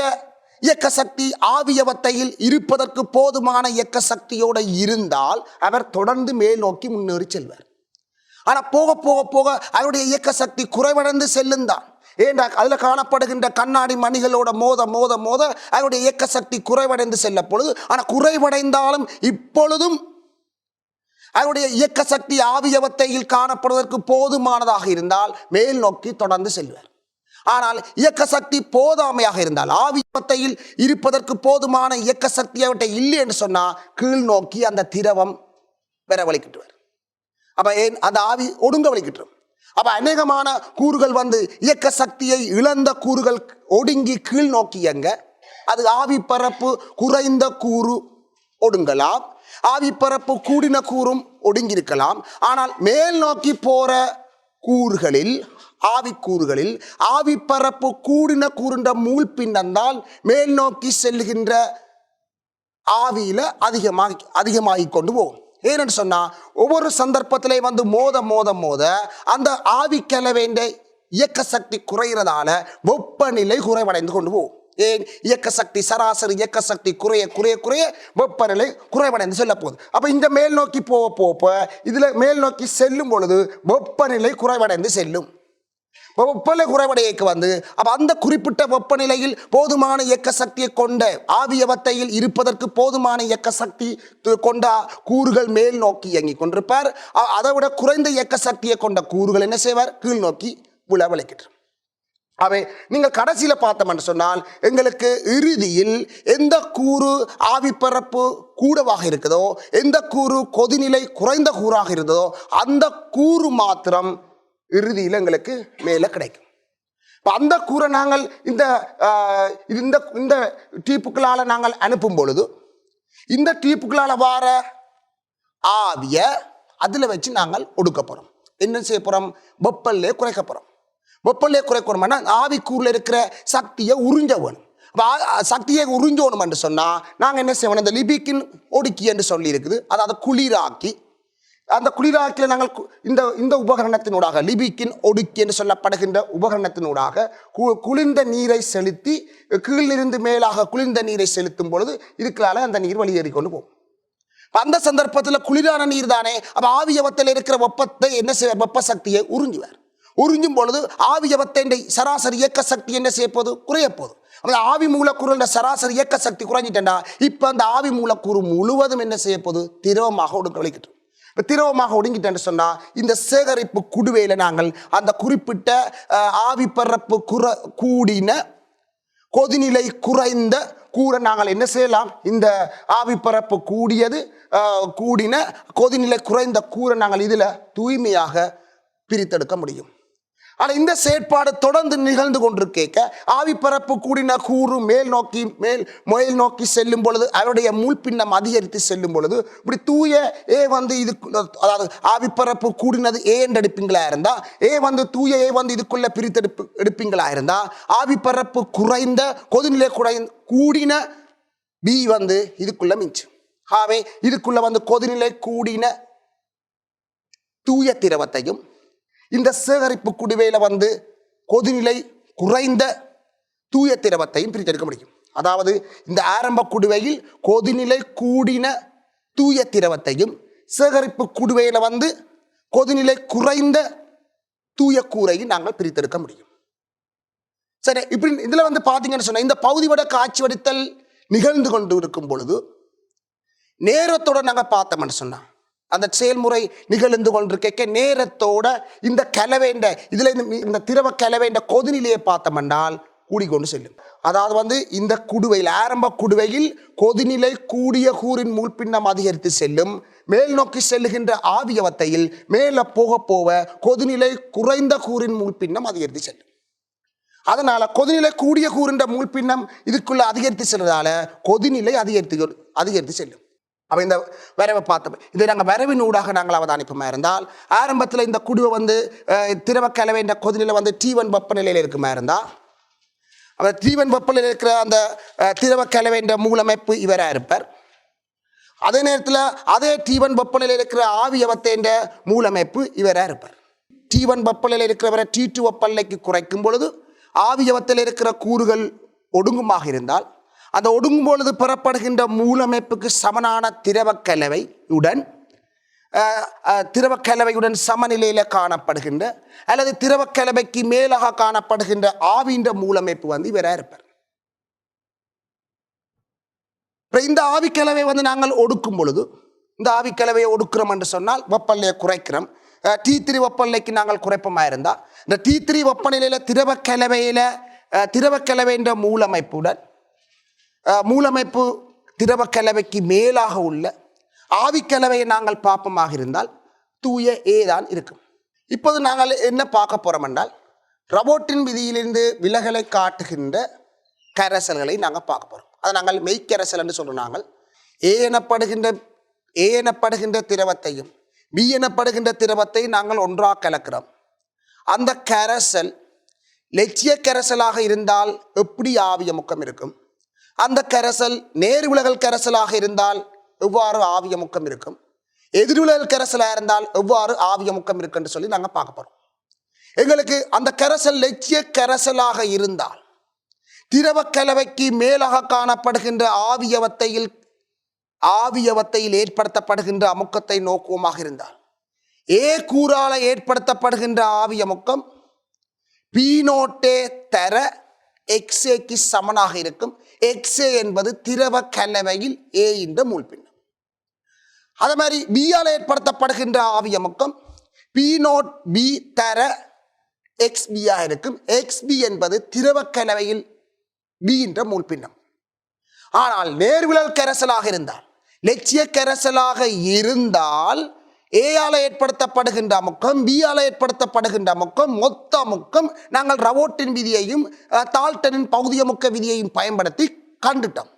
[SPEAKER 1] இயக்க சக்தி ஆவியவத்தையில் இருப்பதற்கு போதுமான இயக்க சக்தியோடு இருந்தால் அவர் தொடர்ந்து மேல் நோக்கி முன்னேறி செல்வார். ஆனால் போக போக போக அவருடைய இயக்க சக்தி குறைவடைந்து செல்லுந்தான். ஏண்டா அதில் காணப்படுகின்ற கண்ணாடி மணிகளோட மோத மோத மோத அவருடைய இயக்க சக்தி குறைவடைந்து செல்ல பொழுது, ஆனால் குறைவடைந்தாலும் இப்பொழுதும் அவருடைய இயக்க சக்தி ஆவியவத்தையில் காணப்படுவதற்கு போதுமானதாக இருந்தால் மேல் நோக்கி தொடர்ந்து செல்வார். ஆனால் இயக்க சக்தி போதாமையாக இருந்தால் ஆவியவத்தையில் இருப்பதற்கு போதுமான இயக்க சக்தி அவற்றை இல்லை என்று சொன்னால் கீழ் நோக்கி அந்த திரவம் வரவழைக்கிட்டுவார். அப்போ ஏன்? அந்த ஆவி ஒடுங்க வலிக்கிட்டுரும். அப்ப அநேகமான கூறுகள் இயக்க சக்தியை இழந்த கூறுகள் ஒடுங்கி கீழ் நோக்கி அது ஆவி பரப்பு குறைந்த கூறு ஒடுங்கலாம், ஆவி பரப்பு கூடின கூறும் ஒடுங்கியிருக்கலாம். ஆனால் மேல் நோக்கி போற கூறுகளில் ஆவி பரப்பு கூடின கூறுன்ற மூல் பின்னந்தால் மேல் நோக்கி செல்லுகின்ற ஆவியில அதிகமாகி கொண்டு போகும். ஏன்னு சொன்னா ஒவ்வொரு சந்தர்ப்பத்திலே மோத மோத மோத அந்த ஆவி கலவையின் இயக்க சக்தி குறைகிறதால வெப்பநிலை குறைவடைந்து கொண்டு போகும். ஏன்? இயக்க சக்தி சராசரி இயக்க சக்தி குறைய குறைய குறைய வெப்பநிலை குறைவடைந்து செல்ல போகுது. அப்ப இந்த மேல் நோக்கி போக இதுல மேல் நோக்கி செல்லும் பொழுது வெப்பநிலை குறைவடைந்து செல்லும். வெப்பநிலை குறைவடையக்கு அப்ப அந்த குறிப்பிட்ட வெப்பநிலையில் போதுமான இயக்க சக்தியை கொண்ட ஆவியவத்தையில் இருப்பதற்கு போதுமான இயக்க சக்தி கொண்ட கூறுகள் மேல் நோக்கி இயங்கி கொண்டிருப்பார். அதை விட குறைந்த இயக்க சக்தியை கொண்ட கூறுகள் என்ன செய்வார்? கீழ் நோக்கி விளைவிக்கிட்டு. அவை நீங்கள் கடைசியில் பார்த்தோம் என்று சொன்னால் எங்களுக்கு இறுதியில் எந்த கூறு ஆவி பரப்பு கூடவாக இருக்குதோ, எந்த கூறு கொதிநிலை குறைந்த கூறாக இருந்ததோ அந்த கூறு மாத்திரம் இறுதியில் எங்களுக்கு மேலே கிடைக்கும். அந்த கூரை நாங்கள் இந்த டீப்புகளால் நாங்கள் அனுப்பும் பொழுது இந்த டீப்புகளால் வார ஆவிய அதில் வச்சு நாங்கள் ஒடுக்க போகிறோம். என்ன செய்ய போகிறோம்? வெப்பநிலையை குறைக்க போகிறோம். வெப்பநிலையை குறைக்கணும்னா ஆவிக்கூறில் இருக்கிற சக்தியை உறிஞ்ச வேணும். சக்தியை உறிஞ்சோணும் என்று சொன்னால் நாங்கள் என்ன செய்வோம்? இந்த லிபிக்கின் ஒடுக்கி என்று சொல்லி இருக்குது, அதாவது குளிராக்கி அந்த குளிராக்கில் நாங்கள் இந்த உபகரணத்தினூடாக லிபிக்கின் ஒடுக்கி என்று சொல்லப்படுகின்ற உபகரணத்தினூடாக குளிர்ந்த நீரை செலுத்தி கீழிருந்து மேலாக குளிர்ந்த நீரை செலுத்தும் பொழுது இதுக்களால் அந்த நீர் வெளியேறி கொண்டு போகும். அந்த சந்தர்ப்பத்தில் குளிரான நீர் தானே, அப்போ ஆவியவத்தில் இருக்கிற வெப்பத்தை என்ன செய்வார், வெப்ப சக்தியை உறிஞ்சுவார். உறிஞ்சும் பொழுது ஆவியவத்தின் சராசரி இயக்க சக்தி என்ன செய்ய போகுது, குறைய போகுது. அந்த ஆவி மூலக்கூறுன்ற சராசரி இயக்க சக்தி குறைஞ்சிட்டா இப்போ அந்த ஆவி மூலக்கூறு முழுவதும் என்ன செய்ய போகுது, திரவமாக ஒடுங்கிட்டு. திரவமாக ஒடுங்கிட்டேன்னு சொன்னால் இந்த சேகரிப்பு குடுவையில் நாங்கள் அந்த குறிப்பிட்ட ஆவி பரப்பு கூடின கொதிநிலை குறைந்த கூரை நாங்கள் என்ன செய்யலாம், இந்த ஆவி பரப்பு கூடின கொதிநிலை குறைந்த கூரை நாங்கள் இதில் தூய்மையாக பிரித்தெடுக்க முடியும். ஆனால் இந்த செயற்பாடு தொடர்ந்து நிகழ்ந்து கொண்டிருக்க ஆவி பரப்பு கூடின கூறு மேல் நோக்கி செல்லும் பொழுது அவருடைய முள்பின்னம் அதிகரித்து செல்லும் பொழுது இப்படி தூய ஏ இது அதாவது ஆவி பரப்பு கூடினது ஏ என்று எடுப்பீங்களா இருந்தால் தூய ஏ இதுக்குள்ள பிரித்தெடுப்பு எடுப்பீங்களா இருந்தால் ஆவி பரப்பு குறைந்த கொதிநிலை கூடின பி இதுக்குள்ள மிஞ்சும். ஆகவே இதுக்குள்ள கொதிநிலை கூடின தூய திரவத்தையும் இந்த சேகரிப்பு குடுவையில் கொதிநிலை குறைந்த தூய திரவத்தையும் பிரித்தெடுக்க முடியும். அதாவது இந்த ஆரம்ப குடுவையில் கொதிநிலை கூடின தூய திரவத்தையும் சேகரிப்பு குடுவையில் கொதிநிலை குறைந்த தூய கூரையும் நாங்கள் பிரித்தெடுக்க முடியும். சரி, இப்படி இதில் பார்த்தீங்கன்னு சொன்னால் இந்த பகுதி வட காட்சி வடித்தல் நிகழ்ந்து கொண்டு இருக்கும் பொழுது நேரத்தோட நாங்கள் பார்த்தோம்னு சொன்னால் அந்த செயல்முறை நிகழ்ந்து கொண்டிருக்க நேரத்தோட இந்த கலவைண்ட இதில் இந்த திரவ கலவைண்ட கொதிநிலையை பார்த்தோம்னால் கூடிக்கொண்டு செல்லும். அதாவது இந்த குடுவையில் ஆரம்ப குடுவையில் கொதிநிலை கூடிய கூறின் முள்பின்னம் அதிகரித்து செல்லும். மேல் நோக்கி செல்லுகின்ற ஆவியவத்தையில் மேலே போக கொதிநிலை குறைந்த கூறின் முள்பின்னம் அதிகரித்து செல்லும். அதனால கொதிநிலை கூடிய கூறின்ற முள்பின்னம் இதுக்குள்ள அதிகரித்து செல்வதால கொதிநிலை அதிகரித்து செல்லும். அப்போ இந்த வரைவை பார்த்தோம். இதை நாங்கள் வரைவின் ஊடாக நாங்கள் அவதானிப்போமா இருந்தால் ஆரம்பத்தில் இந்த குடுவை திரவ கலவைன்ற கொதிநிலை T1 வெப்பநிலையில் இருக்குமா இருந்தால் அவர் T1 வெப்பநிலையில் இருக்கிற அந்த திரவ கலவைன்ற மூலமைப்பு இவராக இருப்பார். அதே நேரத்தில் அதே T1 வெப்பநிலையில் இருக்கிற ஆவியவத்தின் மூலமைப்பு இவராக இருப்பார். T1 வெப்பநிலையில் இருக்கிறவரை T2 வெப்பநிலைக்கு குறைக்கும் பொழுது ஆவியவத்தில் இருக்கிற கூறுகள் ஒடுங்குமாக இருந்தால் அந்த ஒடுங்கும் பொழுது பெறப்படுகின்ற மூலமைப்புக்கு சமனான திரவக்கலவையுடன் சமநிலையில் காணப்படுகின்ற அல்லது திரவக்கலவைக்கு மேலாக காணப்படுகின்ற ஆவின்ற மூலமைப்பு இவராக இருப்பார். இந்த ஆவிக்கலவை நாங்கள் ஒடுக்கும் பொழுது இந்த ஆவிக்கலவையை ஒடுக்கிறோம் என்று சொன்னால் வெப்பநிலையை குறைக்கிறோம். T3 வெப்பநிலைக்கு நாங்கள் குறைப்பமாக இருந்தால் இந்த T3 வெப்பநிலையில் திரவக்கலவைன்ற மூலமைப்பு திரவக்கலவைக்கு மேலாக உள்ள ஆவிக்கலவையை நாங்கள் பார்ப்பமாக இருந்தால் தூய ஏ தான் இருக்கும். இப்போது நாங்கள் என்ன பார்க்க போகிறோம் என்றால் ரபோட்டின் விதியிலிருந்து விலகலை காட்டுகின்ற கரைசல்களை நாங்கள் பார்க்க போகிறோம். அதை நாங்கள் மெய்க்கரைசல் என்று சொல்கிறோம். நாங்கள் ஏ எனப்படுகின்ற திரவத்தையும் பி எனப்படுகின்ற திரவத்தை நாங்கள் ஒன்றாக கலக்கிறோம். அந்த கரைசல் லட்சிய கரைசலாக இருந்தால் எப்படி ஆவிய முக்கம் இருக்கும், அந்த கரைசல் நேர்விலகல் கரைசலாக இருந்தால் எவ்வாறு ஆவிய முக்கம் இருக்கும், எதிர்விலகல் கரைசலாக இருந்தால் எவ்வாறு ஆவிய முக்கம் இருக்குன்னு சொல்லி நாங்கள் பார்க்க போகிறோம். எங்களுக்கு அந்த கரைசல் லட்சிய கரைசலாக இருந்தால் திரவ கலவைக்கு மேலாக காணப்படுகின்ற ஆவியவத்தையில் ஏற்படுத்தப்படுகின்ற அமுக்கத்தை நோக்குவமாக இருந்தால் ஏ கூறால ஏற்படுத்தப்படுகின்ற ஆவிய முக்கம் பீனோட்டே தர எக்ஸேக்கு சமனாக இருக்கும். எக்ஸே என்பது திரவ கலவையில் ஏ என்ற மூல்பின்னம். அதே மாதிரி பியால் ஏற்படுத்தப்படுகின்ற ஆவிய முக்கம் பீனோட் பி தர எக்ஸ் பியா இருக்கும். எக்ஸ் பி என்பது திரவ கலவையில் பி என்ற மூல்பின்னம். ஆனால் நேர்விலகல் கரைசலாக இருந்தால் லட்சிய கரைசலாக இருந்தால் ஏயால் ஏற்படுத்தப்படுகின்ற அமுக்கம் பியால் ஏற்படுத்தப்படுகின்ற அமுக்கம் மொத்த அமுக்கம் நாங்கள் ரவோட்டின் விதியையும் டால்டனின் பகுதியமுக்க விதியையும் பயன்படுத்தி கண்டுட்டோம்.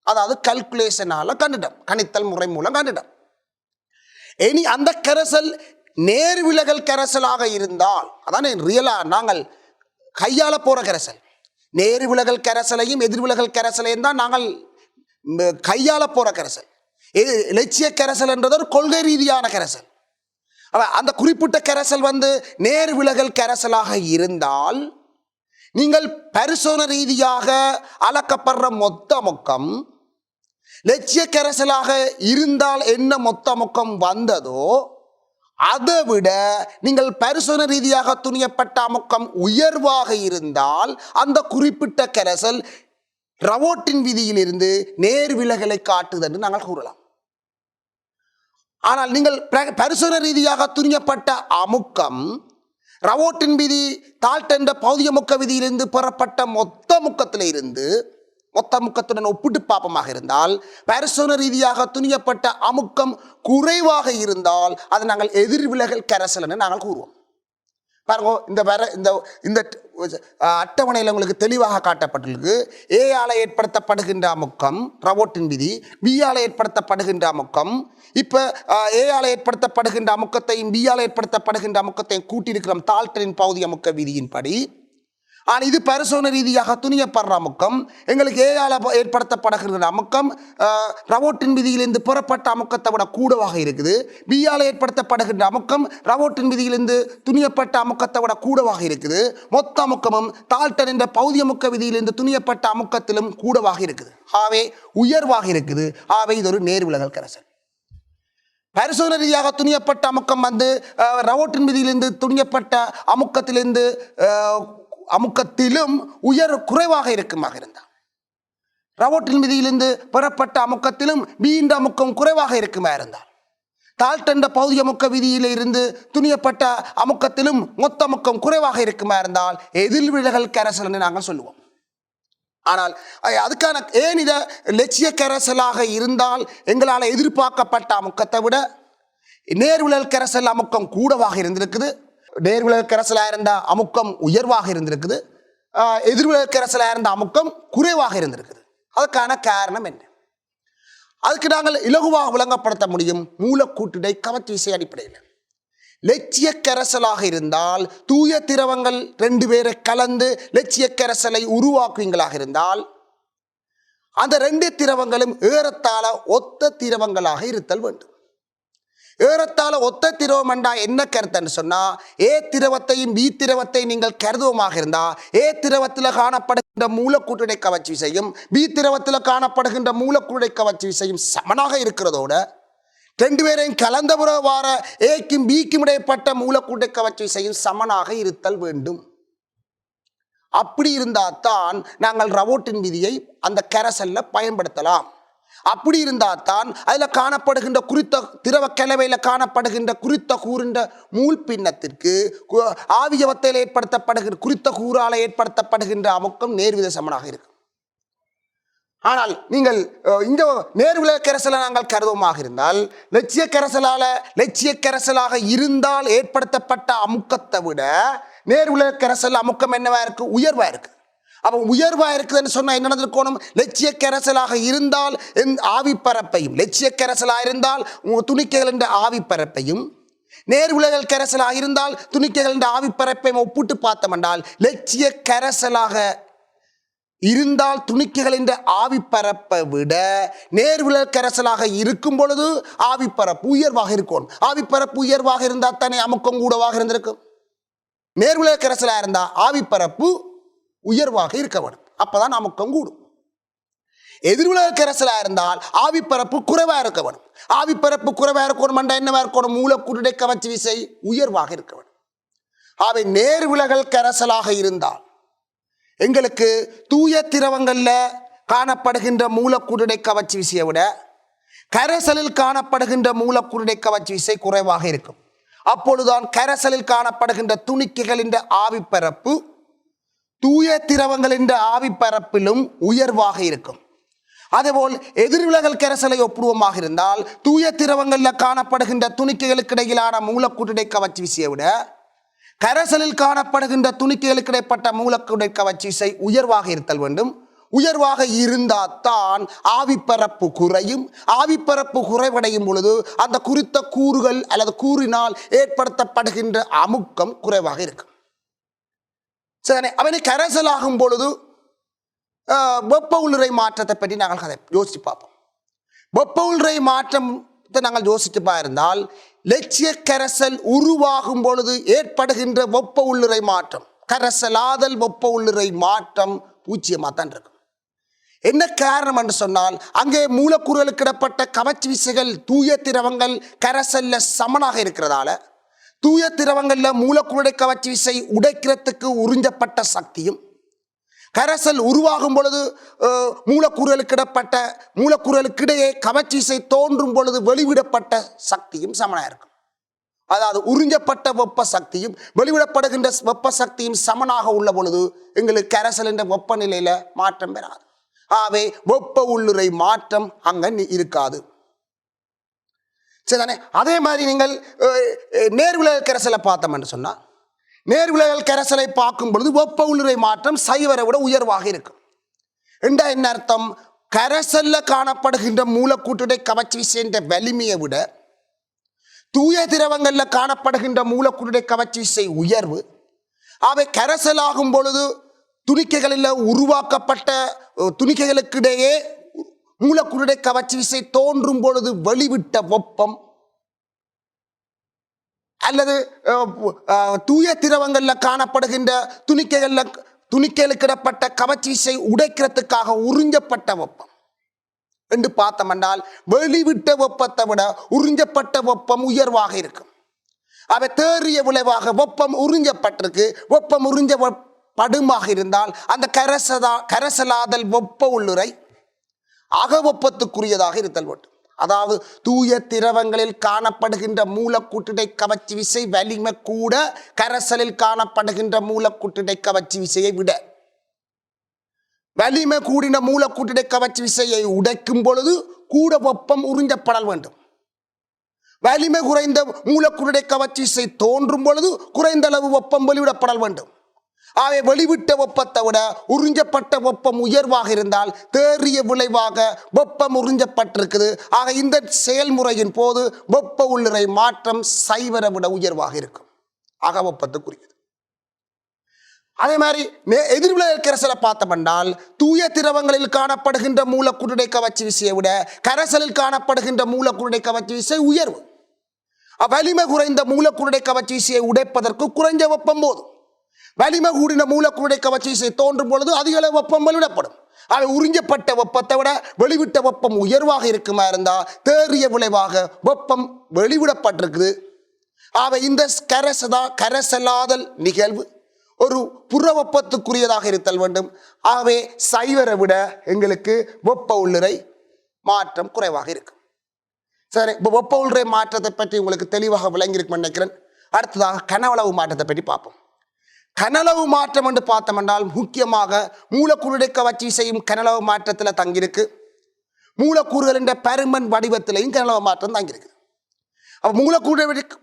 [SPEAKER 1] அதாவது கல்குலேஷனால கண்டுட்டோம், கணித்தல் முறை மூலம் கண்டுட்டோம். இனி அந்த கரைசல் நேர்விலகல் கரைசலாக இருந்தால் அதான் ரியலா நாங்கள் கையாள போற கரைசல். நேர்விலகல் கரைசலையும் எதிர்விலகல் கரைசலையும் தான் நாங்கள் கையாள போற கரைசல். லட்சிய கரைசல் என்றது ஒரு கொள்கை ரீதியான கரைசல். அந்த குறிப்பிட்ட கரைசல் நேர் விலகல் கரைசலாக இருந்தால் நீங்கள் பரிசோதனை ரீதியாக அளக்கப்படுற மொத்த முக்கம் லட்சிய கரைசலாக இருந்தால் என்ன மொத்த முக்கம் வந்ததோ அதை விட நீங்கள் பரிசோதனை ரீதியாக துணியப்பட்ட அமுக்கம் உயர்வாக இருந்தால் அந்த குறிப்பிட்ட கரைசல் ரவோட்டின் விதியிலிருந்து நேர் விலகலை காட்டுது என்று நாங்கள் கூறலாம். ஆனால் நீங்கள் பரிசோதனை ரீதியாக துணியப்பட்ட அமுக்கம் ரவோட்டின் விதி தால்டன் பௌதிக முக்க விதியிலிருந்து பெறப்பட்ட மொத்த முக்கத்துடன் ஒப்பிட்டு பாப்பமாக இருந்தால் பரிசோதனை ரீதியாக துணியப்பட்ட அமுக்கம் குறைவாக இருந்தால் அது நாங்கள் எதிர்விலகல் கரைசல் என்று நாங்கள் கூறுவோம். பாருங்க, இந்த அட்டவணையில் உங்களுக்கு தெளிவாக காட்டப்பட்டிருக்கு. ஏ ஆல ஏற்படுத்தப்படுகின்ற அமுக்கம் ரவோட்டின் விதி, பி ஆல ஏற்படுத்தப்படுகின்ற அமுக்கம். இப்போ ஏ ஆல ஏற்படுத்தப்படுகின்ற அமுக்கத்தையும் பி ஆல ஏற்படுத்தப்படுகின்ற அமுக்கத்தையும் கூட்டியிருக்கிறோம் தால்டனின் பௌதிக அமுக்க விதியின்படி. ஆனால் இது பரிசோதனை ரீதியாக துணியப்படுற அமுக்கம். எங்களுக்கு ஏஆல ஏற்படுத்தப்படுகிற அமுக்கம் ரவோட்டின் விதியிலிருந்து புறப்பட்ட அமுக்கத்தை விட கூடவாக இருக்குது. பிஆல ஏற்படுத்தப்படுகின்ற அமுக்கம் ரவோட்டின் விதியிலிருந்து துணியப்பட்ட அமுக்கத்தை விட கூடவாக இருக்குது. மொத்த அமுக்கமும் தால்டன் என்ற பௌதிக முக்க விதியிலிருந்து துணியப்பட்ட அமுக்கத்திலும் கூடவாக இருக்குது. ஆகவே உயர்வாக இருக்குது. ஆகவே இது ஒரு நேர் விலகல் கரைசல். பரிசோதனை ரீதியாக துணியப்பட்ட அமுக்கம் ரவோட்டின் விதியிலிருந்து துணியப்பட்ட அமுக்கத்திலும் குறைவாக இருக்குமாக இருந்தால், ரவோட்டின் விதியிலிருந்து பெறப்பட்ட அமுக்கத்திலும் பீண்ட அமுக்கம் குறைவாக இருக்குமா இருந்தால், தால்டன் பௌதிக முக்க விதியில இருந்து துணியப்பட்ட அமுக்கத்திலும் மொத்த அமுக்கம் குறைவாக இருக்குமா இருந்தால் எதிர்விலகல் கரைசல் என்று நாங்கள் சொல்லுவோம். ஆனால் அதுக்கான ஏன் இதை லட்சிய கரைசலாக இருந்தால் எங்களால் எதிர்பார்க்கப்பட்ட அமுக்கத்தை விட நேர்விலகல் கரைசல் அமுக்கம் கூடவாக இருந்திருக்குது. நேர்விலகல் கரைசலாக இருந்த அமுக்கம் உயர்வாக இருந்திருக்குது. எதிர்விலகல் கரைசலாக இருந்த அமுக்கம் குறைவாக இருந்திருக்குது. அதுக்கான காரணம் என்ன? அதுக்கு நாங்கள் இலகுவாக விளங்கப்படுத்த முடியும் மூலக்கூட்டிடை கவர்ச்சி விசை அடிப்படையில். லட்சிய கரைசலாக இருந்தால் தூய திரவங்கள் 2 பேரை கலந்து லட்சிய கரைசலை உருவாக்குவீங்களாக இருந்தால் அந்த 2 திரவங்களும் ஏறத்தாழ ஒத்த திரவங்களாக இருத்தல் வேண்டும். ஏறத்தாழ ஒத்த திரவம் என்றா என்ன கருத்துன்னு சொன்னா, ஏ திரவத்தையும் பி திரவத்தை நீங்கள் கருதுவமாக இருந்தா ஏ திரவத்தில் காணப்படுகின்ற மூலக்கூட்டிடை கவர்ச்சி விசையும் பி திரவத்தில் காணப்படுகின்ற மூலக்கூட்டிடை கவர்ச்சி விசையும் சமனாக இருக்கிறதோட 2 பேரையும் கலந்த வார ஏக்கும் பிக்கும் இடைப்பட்ட மூலக்கூட்டிடை கவர்ச்சி விசையும் சமனாக இருத்தல் வேண்டும். அப்படி இருந்தால் தான் நாங்கள் ரவோட்டின் விதியை அந்த கரைசல்ல பயன்படுத்தலாம். அப்படி இருந்தால் தான் அதில் காணப்படுகின்ற குறித்த திரவ கலவையில் காணப்படுகின்ற குறித்த கூறின்ற மூல் பின்னத்திற்கு ஆவியவத்தையில் ஏற்படுத்தப்படுகின்ற குறித்த கூறால் ஏற்படுத்தப்படுகின்ற அமுக்கம் நேர்வித சமனாக இருக்கும். ஆனால் நீங்கள் இந்த நேர்விலகல் கரைசலை நாங்கள் கருதுவமாக இருந்தால் லட்சிய கரைசலாக இருந்தால் ஏற்படுத்தப்பட்ட அமுக்கத்தை விட நேர்விலகல் கரைசல் அமுக்கம் என்னவா இருக்கு? உயர்வா இருக்கு. அப்போ உயர்வா இருக்குதுன்னு சொன்னா என்ன நடந்திருக்கணும்? லட்சிய கரைசலாக இருந்தால் ஆவிப்பரப்பையும் லட்சிய கரைசலாக இருந்தால் துணிக்கைகள் என்ற ஆவிப்பரப்பையும் நேர்விலகல் கரைசலாக இருந்தால் துணிக்கைகள் என்ற ஆவிப்பரப்பையும் ஒப்பிட்டு பார்த்தோம் என்றால் லட்சிய கரைசலாக இருந்தால் துணிக்கைகள் என்ற ஆவிப்பரப்பை விட நேர்விலகல் கரைசலாக இருக்கும் பொழுது ஆவிப்பரப்பு உயர்வாக இருக்கும். ஆவிப்பரப்பு உயர்வாக இருந்தால் தானே அமுக்கம் கூடவாக இருந்திருக்கும். நேர்விலகல் கரைசலாக இருந்தால் ஆவிப்பரப்பு உயர்வாக இருக்க வேண்டும். அப்பதான் அமுக்கம் கூடும். எதிர்விலகல் கரைசலாக இருந்தால் ஆவிப்பரப்பு குறைவாக இருக்க வேண்டும். ஆவிப்பரப்பு குறைவாக இருக்கணும் என்னவா இருக்கணும்? மூலக்கூட்டிடை கவர்ச்சி விசை உயர்வாக இருக்க வேண்டும். அவை நேர்விலகல் கரைசலாக இருந்தால் எங்களுக்கு தூய திரவங்கள்ல காணப்படுகின்ற மூலக்கூட்டிடை கவர்ச்சி விசையை விட கரைசலில் காணப்படுகின்ற மூலக்கூட்டிடை கவர்ச்சி விசை குறைவாக இருக்கும். அப்பொழுதுதான் கரைசலில் காணப்படுகின்ற துணிக்கைகளின் ஆவிப்பரப்பு தூய திரவங்களின் ஆவிப்பரப்பிலும் உயர்வாக இருக்கும். அதேபோல் எதிர்விலகல் கரைசலை ஒப்புருவமாக இருந்தால் தூய திரவங்களில் காணப்படுகின்ற துணிக்கைகளுக்கு இடையிலான மூலக்கூட்டிடை கவர்ச்சி விசையை விட கரைசலில் காணப்படுகின்ற துணிக்கைகளுக்கு இடைப்பட்ட மூலக்கூட்டிடை கவர்ச்சி விசை உயர்வாக இருத்தல் வேண்டும். உயர்வாக இருந்தால்தான் ஆவிப்பரப்பு குறையும். ஆவிப்பரப்பு குறைவடையும் பொழுது அந்த குறித்த கூறுகள் அல்லது கூறினால் ஏற்படுத்தப்படுகின்ற அமுக்கம் குறைவாக இருக்கும். சரி, அவனை கரைசலாகும் பொழுது வெப்ப உள்ளுறை மாற்றத்தை பற்றி நாங்கள் யோசித்து பார்ப்போம். வெப்ப உள்ளுறை மாற்றத்தை நாங்கள் யோசித்து பார்த்தால் லட்சிய கரைசல் உருவாகும் பொழுது ஏற்படுகின்ற வெப்ப உள்ளுறை மாற்றம், கரைசலாதல் வெப்ப உள்ளுறை மாற்றம் பூஜ்ஜியமாக தான் இருக்கும். என்ன காரணம் என்று சொன்னால், அங்கே மூலக்கூறுகளுக்கு இடப்பட்ட கவர்ச்சி விசைகள் தூய திரவங்கள் கரைசல்ல சமனாக இருக்கிறதால தூய திரவங்கள்ல மூலக்கூறுடைய கவர்ச்சி விசை உடைக்கிறதுக்கு உறிஞ்சப்பட்ட சக்தியும், கரைசல் உருவாகும் பொழுது மூலக்கூறுகளுக்கு இடையே கவர்ச்சி விசை தோன்றும் பொழுது வெளிவிடப்பட்ட சக்தியும் சமனாக இருக்கும். அதாவது உறிஞ்சப்பட்ட வெப்ப சக்தியும் வெளிவிடப்படுகின்ற வெப்ப சக்தியும் சமனாக உள்ள பொழுது எங்களுக்கு கரைசல் என்ற வெப்பநிலையில மாற்றம் பெறாது. ஆகவே வெப்ப உள்ளுறை மாற்றம் அங்க இருக்காது. சரிதானே? அதே மாதிரி நீங்கள் நேர்விலகல் கரைசலை பார்த்தோம் என்று சொன்னால், நேர்விலகல் கரைசலை பார்க்கும் பொழுது வெப்ப உள்ளுறை மாற்றம் சைவரை விட உயர்வாக இருக்கும். என்ன அர்த்தம்? கரைசல்ல காணப்படுகின்ற மூலக்கூற்றுடைய கவர்ச்சி விசையின் வலிமையை விட தூய திரவங்கள்ல காணப்படுகின்ற மூலக்கூற்றுடைய கவர்ச்சி விசை உயர்வு. அவை கரைசலாகும் பொழுது துணிக்கைகளில் உருவாக்கப்பட்ட துணிக்கைகளுக்கிடையே மூலக்கூறுடைய கவர்ச்சி விசை தோன்றும் பொழுது வெளிவிட்ட வெப்பம் அல்லது தூய திரவங்கள்ல காணப்படுகின்ற துணிக்கைகளுக்கு இடப்பட்ட கவர்ச்சி விசை உடைக்கிறதுக்காக உறிஞ்சப்பட்ட வெப்பம் என்று பார்த்தோம் என்றால், வெளிவிட்ட வெப்பத்தை விட உறிஞ்சப்பட்ட வெப்பம் உயர்வாக இருக்கும். அவை தேறிய விளைவாக வெப்பம் உறிஞ்சப்பட்டிருக்கு. வெப்பம் உறிஞ்சப்படுமாக இருந்தால் அந்த கரைசலாதல் வெப்ப உள்ளுறை அகவெப்பத்துக்குரியதாக இருத்தல் வேண்டும். அதாவது தூய திரவங்களில் காணப்படுகின்ற மூலக்கூற்றிடை கவர்ச்சி விசை வலிமை கூட கரைசலில் காணப்படுகின்ற மூலக்கூற்றிடை கவர்ச்சி விசையை விட வலிமை கூடின மூலக்கூற்றிடை கவர்ச்சி விசையை உடைக்கும் பொழுது கூட வெப்பம் உறிஞ்சப்படல் வேண்டும். வலிமை குறைந்த மூலக்கூற்றிடை கவர்ச்சி விசை தோன்றும் பொழுது குறைந்த அளவு வெப்பம் வெளிவிடப்படல் வேண்டும். ஆகவே வெளிவிட்ட வெப்பத்தை விட உறிஞ்சப்பட்ட வெப்பம் உயர்வாக இருந்தால் தேறிய விளைவாக வெப்பம் உறிஞ்சப்பட்டிருக்குது. ஆக இந்த செயல்முறையின் போது வெப்ப உள்ளுறை மாற்றம் சைவரை விட உயர்வாக இருக்கும். ஆக வெப்பத்துக்குரியது. அதே மாதிரி எதிர்விளைவு கரைசலை பார்த்தோம்னால், தூய திரவங்களில் காணப்படுகின்ற மூலக்கூற்றுடை கவர்ச்சி விசையை விட கரைசலில் காணப்படுகின்ற மூலக்கூற்றுடை கவர்ச்சி விசை உயர்வு. வலிமை குறைந்த மூலக்கூற்றுடை கவர்ச்சி விசையை உடைப்பதற்கு குறைஞ்ச வெப்பம் போதும். வலிமை கூடின மூலக்கூறுடைய கவர்ச்சி விசை தோன்றும் பொழுது அதிக அளவு வெப்பம் வெளிவிடப்படும். அவை உறிஞ்சப்பட்ட வெப்பத்தை விட வெளிவிட்ட வெப்பம் உயர்வாக இருக்குமா இருந்தால் தேறிய விளைவாக வெப்பம் வெளிவிடப்பட்டிருக்குது. அவை இந்த கரைசலாதல் நிகழ்வு ஒரு புற வெப்பத்துக்குரியதாக இருத்தல் வேண்டும். ஆகவே சைவரை விட எங்களுக்கு வெப்ப உள்ளுறை மாற்றம் குறைவாக இருக்கும். சரி, இப்போ வெப்ப உள்ளுறை மாற்றத்தை பற்றி உங்களுக்கு தெளிவாக விளங்கியிருக்குன்னு நினைக்கிறேன். அடுத்ததாக கனவளவு மாற்றத்தை பற்றி பார்ப்போம். கனளவு மாற்றம் என்று பார்த்தோம் என்றால், முக்கியமாக மூலக்கூறுடைய கவர்ச்சி விசையும் கனளவு மாற்றத்தில் தங்கியிருக்கு. மூலக்கூறுகளின் பருமன் வடிவத்திலையும் கனளவு மாற்றம் தங்கியிருக்கு. அப்போ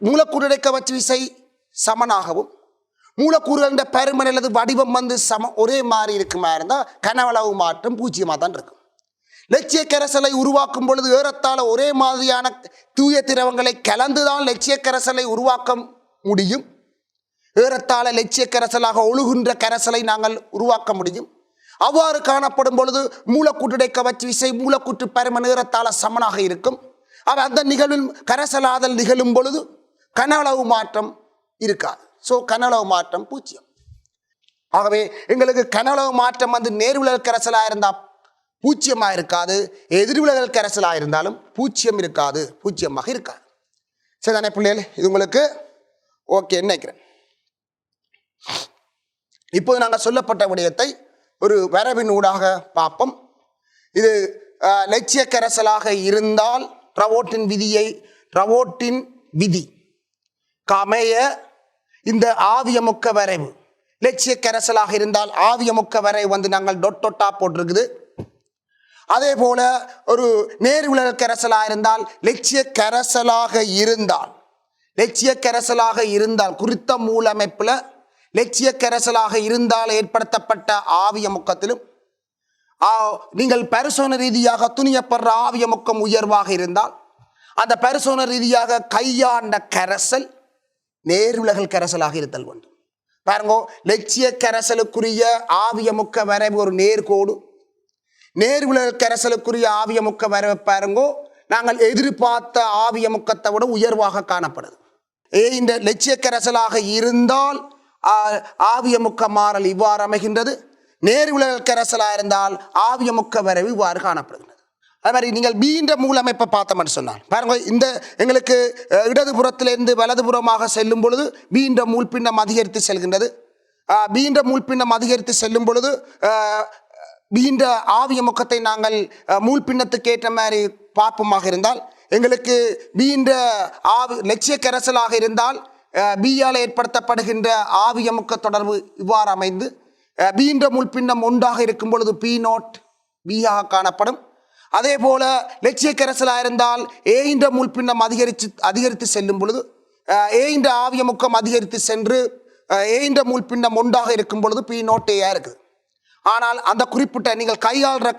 [SPEAKER 1] மூலக்கூறுடைய கவர்ச்சி விசை சமனாகவும் மூலக்கூறுகளின் பருமன் அல்லது வடிவம் ஒரே மாதிரி இருக்குமா இருந்தால் கனவளவு மாற்றம் பூஜ்ஜியமாக தான் இருக்கும். லட்சிய கரைசலை உருவாக்கும் பொழுது ஏறத்தாழ ஒரே மாதிரியான தூய திரவங்களை கலந்துதான் லட்சிய கரைசலை உருவாக்க முடியும். ஏறத்தாழ லட்சிய கரைசலாக ஒழுகின்ற கரைசலை நாங்கள் உருவாக்க முடியும். அவ்வாறு காணப்படும் பொழுது மூலக்கூற்றுடை கவர்ச்சி விசை மூலக்கூற்று பருமன் ஏறத்தாழ சமனாக இருக்கும். அந்த நிகழ்வில் கரைசலாதல் நிகழும் பொழுது கனளவு மாற்றம் இருக்காது. கனளவு மாற்றம் பூஜ்ஜியம். ஆகவே எங்களுக்கு கனளவு மாற்றம் நேர்விலகல் கரைசலாக இருந்தால் பூஜ்ஜியமாக இருக்காது. எதிர்விலகல் கரைசலாக இருந்தாலும் பூஜ்ஜியம் இருக்காது, பூஜ்ஜியமாக இருக்காது. சரிதானே பிள்ளைகள்? இது உங்களுக்கு ஓகே நினைக்கிறேன். இப்போது நாங்கள் சொல்லப்பட்ட விடயத்தை ஒரு வரவின் ஊடாக பார்ப்போம். இது லட்சிய கரைசலாக இருந்தால் ரவோட்டின் விதி கமைய இந்த ஆவியமுக்க வரைவு, லட்சிய கரைசலாக இருந்தால் ஆவியமுக்க வரைவு நாங்கள் டொட்டா போட்டிருக்குது. அதே போல ஒரு நேர்விலகல் கரைசலாக இருந்தால் லட்சிய கரைசலாக இருந்தால் குறித்த மூலமைப்புல லட்சிய கரைசலாக இருந்தால் ஏற்படுத்தப்பட்ட ஆவியமுக்கத்திலும் நீங்கள் பரிசோதனை ரீதியாக துணியப்படுற ஆவியமுக்கம் உயர்வாக இருந்தால் அந்த பரிசோதனை ரீதியாக கையாண்ட கரைசல் நேர்விலகல் கரைசலாக இருத்தல் வேண்டும். பாருங்க, லட்சிய கரைசலுக்குரிய ஆவியமுக்க வரைவு ஒரு நேர்கோடு, நேர்விலகல் கரைசலுக்குரிய ஆவியமுக்க வரைவை பாருங்கோ நாங்கள் எதிர்பார்த்த ஆவியமுக்கத்தை விட உயர்வாக காணப்படுது. இந்த லட்சிய கரைசலாக இருந்தால் ஆவியமுக்க மாறல் இவ்வாறு அமைகின்றது. நேர்விலகல் கரைசலாக இருந்தால் ஆவியமுக்க வரைவு இவ்வாறு காணப்படுகிறது. அது மாதிரி நீங்கள் பீண்ட மூலமைப்பை பார்த்தோம்னு சொன்னால் பாருங்க, இந்த எங்களுக்கு இடதுபுறத்திலிருந்து வலதுபுறமாக செல்லும் பொழுது பீண்ட மூழ்பின்னம் அதிகரித்து செல்கின்றது. பீண்ட மூழ்பின்னம் அதிகரித்து செல்லும் பொழுது பீண்ட ஆவியமுக்கத்தை நாங்கள் மூழ்பின்னத்துக்கு ஏற்ற மாதிரி பார்ப்போமாக இருந்தால் எங்களுக்கு பீண்ட லட்சிய கரைசலாக இருந்தால் பியால் ஏற்படுத்தப்படுகின்ற ஆவியமுக்க தொடர்பு இவ்வாறு அமைந்து பீண்ட முள்பின்னம் ஒன்றாக இருக்கும் பொழுது பி நோட் பியாக காணப்படும். அதே போல லட்சிய கரைசலாக இருந்தால் ஏன்ற முள்பின்னம் அதிகரித்து செல்லும் பொழுது ஏன்ற ஆவியமுக்கம் அதிகரித்து சென்று ஏன்ற முள்பின்னம் ஒன்றாக இருக்கும் பொழுது பி நோட் ஏயா இருக்குது. ஆனால் அந்த குறிப்பிட்ட நீங்கள் கையாளுற